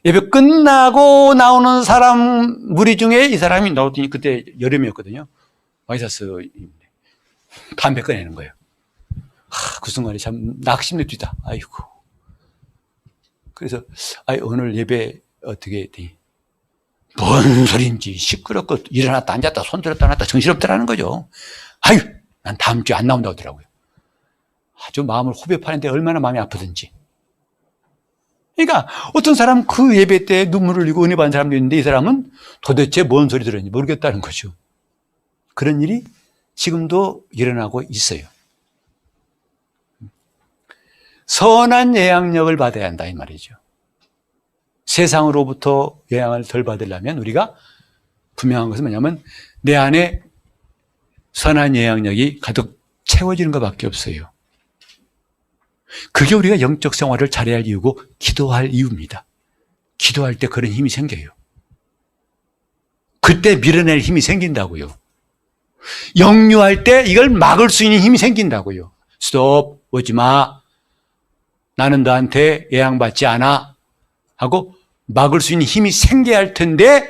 예배 끝나고 나오는 사람 무리 중에 이 사람이 나오더니 그때 여름이었거든요. 와 있었어요. 담배 꺼내는 거예요. 그 순간에 참 낙심이 뛰다. 아이고. 그래서 오늘 예배 어떻게 되니? 뭔 소린지 시끄럽고 일어났다 앉았다 손 들었다 놨다 정신없더라는 거죠. 아유, 난 다음 주에 안 나온다고 하더라고요. 아주 마음을 호배 파는데 얼마나 마음이 아프든지. 그러니까 어떤 사람 그 예배 때 눈물을 흘리고 은혜 받는 사람도 있는데 이 사람은 도대체 뭔 소리 들었는지 모르겠다는 거죠. 그런 일이 지금도 일어나고 있어요. 선한 영향력을 받아야 한다 이 말이죠. 세상으로부터 영향을 덜 받으려면 우리가 분명한 것은 뭐냐면 내 안에 선한 영향력이 가득 채워지는 것밖에 없어요. 그게 우리가 영적 생활을 잘해야 할 이유고 기도할 이유입니다. 기도할 때 그런 힘이 생겨요. 그때 밀어낼 힘이 생긴다고요. 역류할 때 이걸 막을 수 있는 힘이 생긴다고요. 스톱, 오지 마. 나는 너한테 영향받지 않아. 하고 막을 수 있는 힘이 생겨야 할 텐데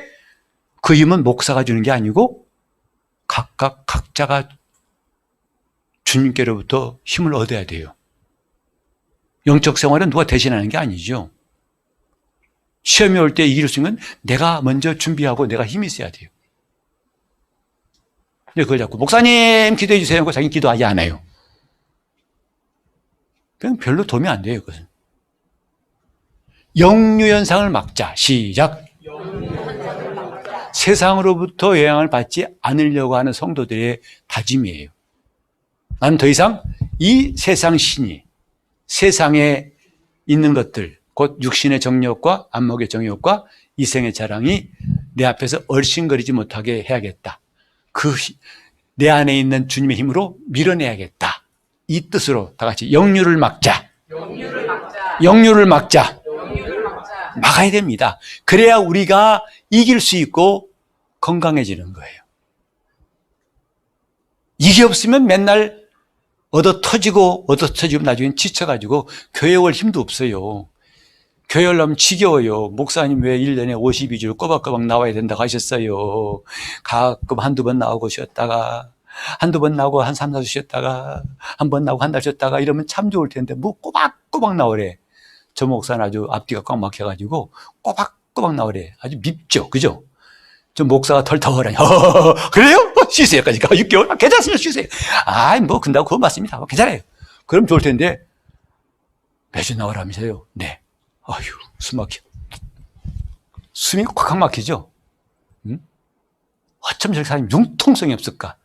그 힘은 목사가 주는 게 아니고 각자가 주님께로부터 힘을 얻어야 돼요. 영적 생활은 누가 대신하는 게 아니죠. 시험이 올 때 이길 수 있는 건 내가 먼저 준비하고 내가 힘이 있어야 돼요. 근데 그걸 자꾸 목사님 기도해 주세요 하고 자기는 기도하지 않아요. 그냥 별로 도움이 안 돼요. 그것은. 역류 현상을 막자. 시작. 세상으로부터 영향을 받지 않으려고 하는 성도들의 다짐이에요. 나는 더 이상 이 세상 신이 세상에 있는 것들, 곧 육신의 정욕과 안목의 정욕과 이생의 자랑이 내 앞에서 얼씬거리지 못하게 해야겠다. 내 안에 있는 주님의 힘으로 밀어내야겠다. 이 뜻으로 다 같이 역류를 막자. 역류를 막자. 막아야 됩니다. 그래야 우리가 이길 수 있고 건강해지는 거예요. 이게 없으면 맨날 얻어 터지고 나중엔 지쳐가지고 교회 올 힘도 없어요. 교회 오려면 지겨워요. 목사님 왜 1년에 52주를 꼬박꼬박 나와야 된다고 하셨어요. 가끔 한두 번 나오고 쉬었다가 한두 번 나오고 한 3, 4주 쉬었다가 한 번 나오고 한 달 쉬었다가 이러면 참 좋을 텐데 뭐 꼬박꼬박 나오래. 저 목사는 아주 앞뒤가 꽉 막혀가지고 꼬박꼬박 나오래. 아주 밉죠. 그죠? 저 목사가 털털하니 그래요? 쉬세요. 까지 6개월? 괜찮습니다. 쉬세요. 뭐 근다고 그거 맞습니다. 괜찮아요. 그럼 좋을 텐데 매주 나오라면서요. 네. 아휴, 숨 막혀. 숨이 꽉 막히죠? 응? 어쩜 저렇게 사람이 융통성이 없을까?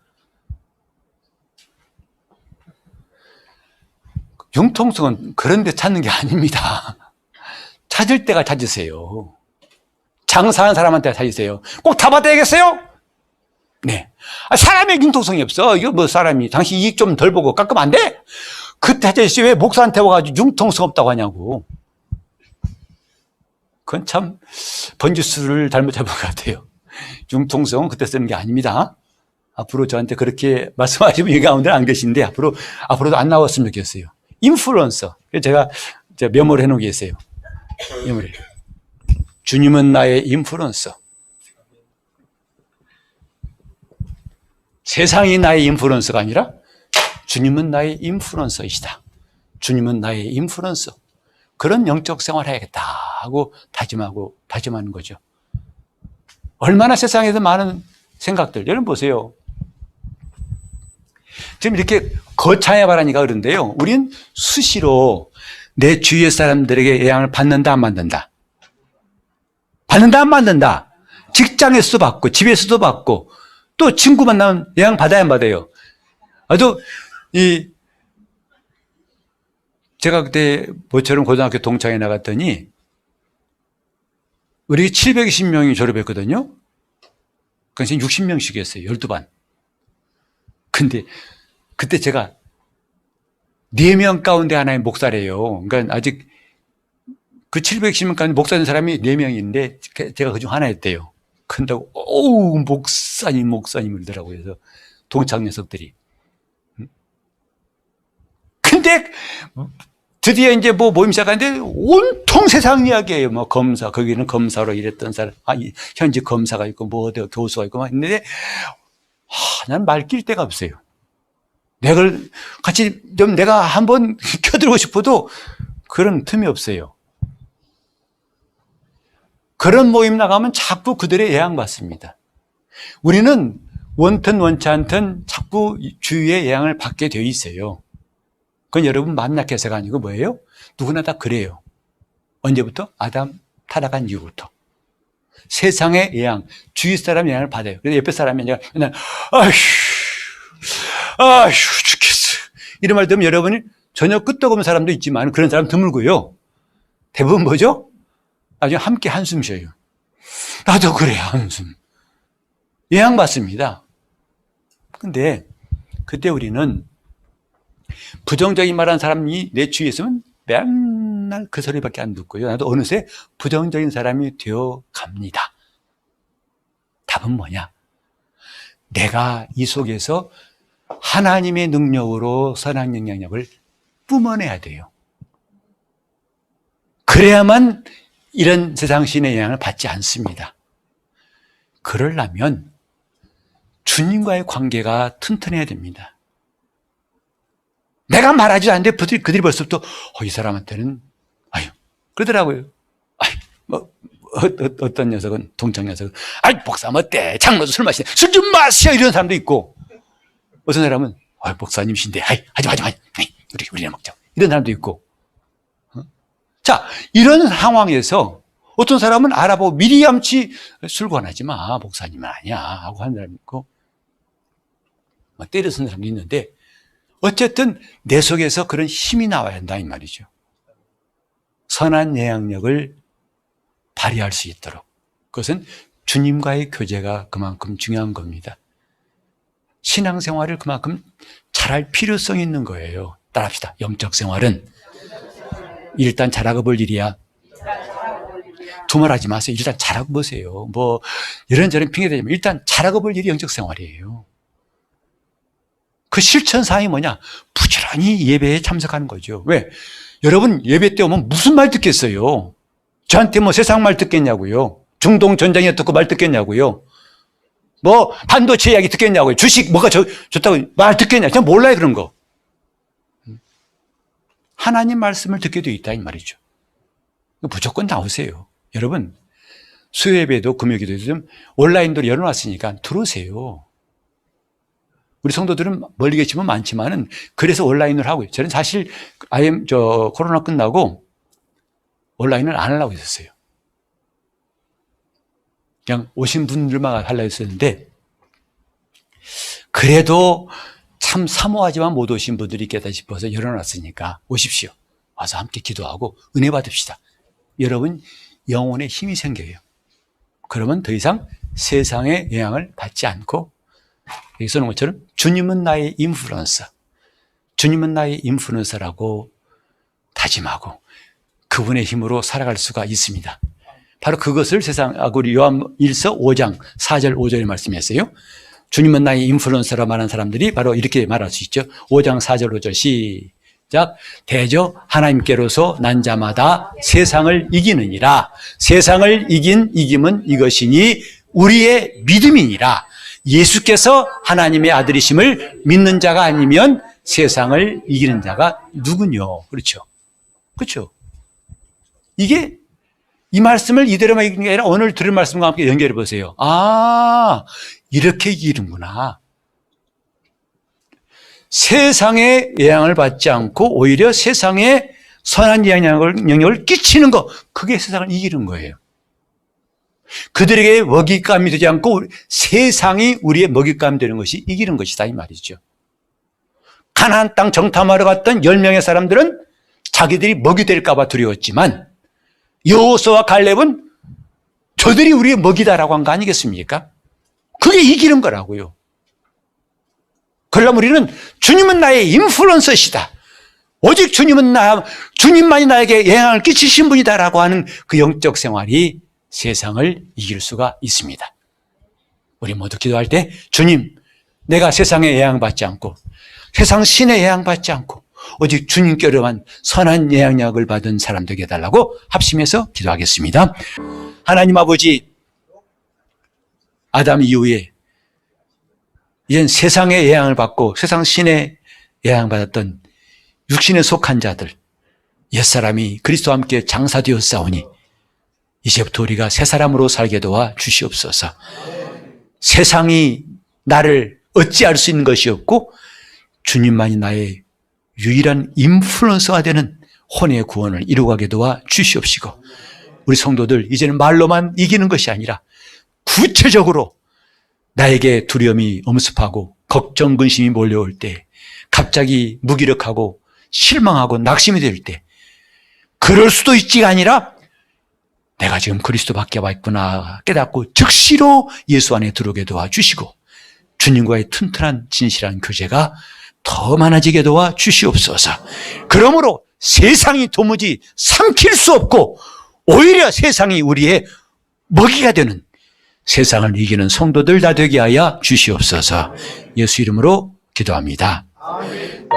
융통성은 그런 데 찾는 게 아닙니다. 찾을 때가 찾으세요. 장사하는 사람한테 찾으세요. 꼭 다 받아야겠어요? 네. 사람의 융통성이 없어. 이거 뭐 사람이 당신 이익 좀 덜 보고 깎으면 안 돼? 그때 아저씨 왜 목사한테 와가지고 융통성 없다고 하냐고. 그건 참 번지수를 잘못 잡은 것 같아요. 융통성은 그때 쓰는 게 아닙니다. 앞으로 저한테 그렇게 말씀하시면 여기 가운데 안 계신데 앞으로도 안 나왔으면 좋겠어요. 인플루언서. 제가 메모를 해놓겠어요. 메모를. 주님은 나의 인플루언서. 세상이 나의 인플루언서가 아니라 주님은 나의 인플루언서이시다. 주님은 나의 인플루언서. 그런 영적 생활을 해야겠다 하고 다짐하는 거죠. 얼마나 세상에서 많은 생각들. 여러분 보세요. 지금 이렇게 거창해 말하니까 그런데요. 우린 수시로 내 주위의 사람들에게 영향을 받는다 안 받는다. 받는다 안 받는다. 직장에서도 받고 집에서도 받고 또 친구 만나면 영향 받아야 안 받아요. 아주 제가 그때 모처럼 고등학교 동창회 나갔더니 우리 720명이 졸업했거든요. 그래서 60명씩 했어요. 12반. 근데 그때 제가 4명 가운데 하나의 목사래요. 그러니까 아직 그 720명 가운데 목사된 사람이 4명인데 제가 그중 하나였대요. 근다고 목사님을 더라고요. 그래서 동창 녀석들이. 근데 드디어 이제 뭐 모임 시작하는데 온통 세상 이야기예요. 뭐 검사, 거기는 검사로 일했던 사람, 현직 검사가 있고 뭐 어디 교수가 있고 막 있는데 난 말낄 데가 없어요. 내가 한번 켜들고 싶어도 그런 틈이 없어요. 그런 모임 나가면 자꾸 그들의 예양받습니다. 우리는 원튼 원치 않든 자꾸 주위의 예양을 받게 되어 있어요. 그건 여러분 마음 약해서가 아니고 뭐예요? 누구나 다 그래요. 언제부터? 아담 타락한 이후부터. 세상의 예양, 주위 사람 예양을 받아요. 그래서 옆에 사람이 그냥 아휴 죽겠어. 이런 말 들으면 여러분이 전혀 끄떡 없는 사람도 있지만 그런 사람 드물고요. 대부분 뭐죠? 나중에 함께 한숨 쉬어요. 나도 그래, 한숨. 예양받습니다. 근데 그때 우리는 부정적인 말하는 사람이 내 주위에 있으면 맨날 그 소리밖에 안 듣고요. 나도 어느새 부정적인 사람이 되어 갑니다. 답은 뭐냐? 내가 이 속에서 하나님의 능력으로 선한 영향력을 뿜어내야 돼요. 그래야만 이런 세상 신의 영향을 받지 않습니다. 그러려면 주님과의 관계가 튼튼해야 됩니다. 내가 말하지도 않는데 그들이 벌써부터 이 사람한테는 그러더라고요. 어떤 녀석은 동창 녀석은 목사 어때? 장로도 술 마시네. 술 좀 마셔. 이런 사람도 있고 어떤 사람은 목사님이신데 하지 마. 우리나 먹자. 이런 사람도 있고. 자, 이런 상황에서 어떤 사람은 알아보고 미리암치 술 권하지 마. 목사님은 아니야. 하고 하는 사람이 있고 때려 쓰는 사람도 있는데 어쨌든 내 속에서 그런 힘이 나와야 한다 이 말이죠. 선한 영향력을 발휘할 수 있도록. 그것은 주님과의 교제가 그만큼 중요한 겁니다. 신앙생활을 그만큼 잘할 필요성이 있는 거예요. 따라합시다. 영적 생활은 일단 잘하고 볼 일이야. 두말하지 마세요. 일단 잘하고 보세요. 이런저런 핑계대지만 일단 잘하고 볼 일이 영적 생활이에요. 그 실천사항이 뭐냐? 부지런히 예배에 참석하는 거죠. 왜? 여러분 예배 때 오면 무슨 말 듣겠어요? 저한테 세상 말 듣겠냐고요? 중동 전쟁에 듣고 말 듣겠냐고요? 반도체 이야기 듣겠냐고요? 주식 뭐가 좋다고 말 듣겠냐? 저 몰라요 그런 거. 하나님 말씀을 듣게 되어 있다 이 말이죠. 무조건 나오세요. 여러분 수요예배도 금요기도도 좀 온라인으로 열어놨으니까 들어오세요. 우리 성도들은 멀리 계시면 많지만은 그래서 온라인으로 하고요. 저는 사실 코로나 끝나고 온라인을 안 하려고 했었어요. 그냥 오신 분들만 하려고 했었는데 그래도 참 사모하지만 못 오신 분들이 있겠다 싶어서 열어놨으니까 오십시오. 와서 함께 기도하고 은혜 받읍시다. 여러분 영혼에 힘이 생겨요. 그러면 더 이상 세상의 영향을 받지 않고 여기 써놓은 것처럼 주님은 나의 인플루언서, 주님은 나의 인플루언서라고 다짐하고 그분의 힘으로 살아갈 수가 있습니다. 바로 그것을 우리 요한 1서 5장 4절 5절에 말씀했어요. 주님은 나의 인플루언서라 말하는 사람들이 바로 이렇게 말할 수 있죠. 5장 4절 5절 시작. 대저 하나님께로서 난 자마다 세상을 이기느니라. 세상을 이김은 이것이니 우리의 믿음이니라. 예수께서 하나님의 아들이심을 믿는 자가 아니면 세상을 이기는 자가 누구뇨? 그렇죠. 그렇죠. 이 말씀을 이대로만 읽는 게 아니라 오늘 들은 말씀과 함께 연결해 보세요. 이렇게 이기는구나. 세상의 영향을 받지 않고 오히려 세상에 선한 영향을 끼치는 것, 그게 세상을 이기는 거예요. 그들에게 먹잇감이 되지 않고 세상이 우리의 먹잇감이 되는 것이 이기는 것이다 이 말이죠. 가나안 땅 정탐하러 갔던 10명의 사람들은 자기들이 먹이 될까 봐 두려웠지만 여호수아와 갈렙은 저들이 우리의 먹이다라고 한 거 아니겠습니까? 그게 이기는 거라고요. 그러려면 우리는 주님은 나의 인플루언서시다. 오직 주님만이 나에게 영향을 끼치신 분이다라고 하는 그 영적 생활이 세상을 이길 수가 있습니다. 우리 모두 기도할 때 주님, 내가 세상에 영향받지 않고 세상 신에 영향받지 않고 오직 주님께로만 선한 영향력을 받은 사람 되게 해달라고 합심해서 기도하겠습니다. 하나님 아버지, 아담 이후에 이젠 세상의 영향을 받고 세상 신의 영향받았던 육신에 속한 자들, 옛사람이 그리스도와 함께 장사되었사오니 이제부터 우리가 새 사람으로 살게 도와 주시옵소서. 세상이 나를 어찌할 수 있는 것이 없고 주님만이 나의 유일한 인플루언서가 되는 혼의 구원을 이루어가게 도와 주시옵시고, 우리 성도들 이제는 말로만 이기는 것이 아니라 구체적으로 나에게 두려움이 엄습하고 걱정, 근심이 몰려올 때, 갑자기 무기력하고 실망하고 낙심이 될 때, 그럴 수도 있지가 아니라 내가 지금 그리스도 밖에 와 있구나 깨닫고 즉시로 예수 안에 들어오게 도와주시고 주님과의 튼튼한 진실한 교제가 더 많아지게 도와 주시옵소서. 그러므로 세상이 도무지 삼킬 수 없고 오히려 세상이 우리의 먹이가 되는, 세상을 이기는 성도들 다 되게 하여 주시옵소서. 예수 이름으로 기도합니다. 아멘.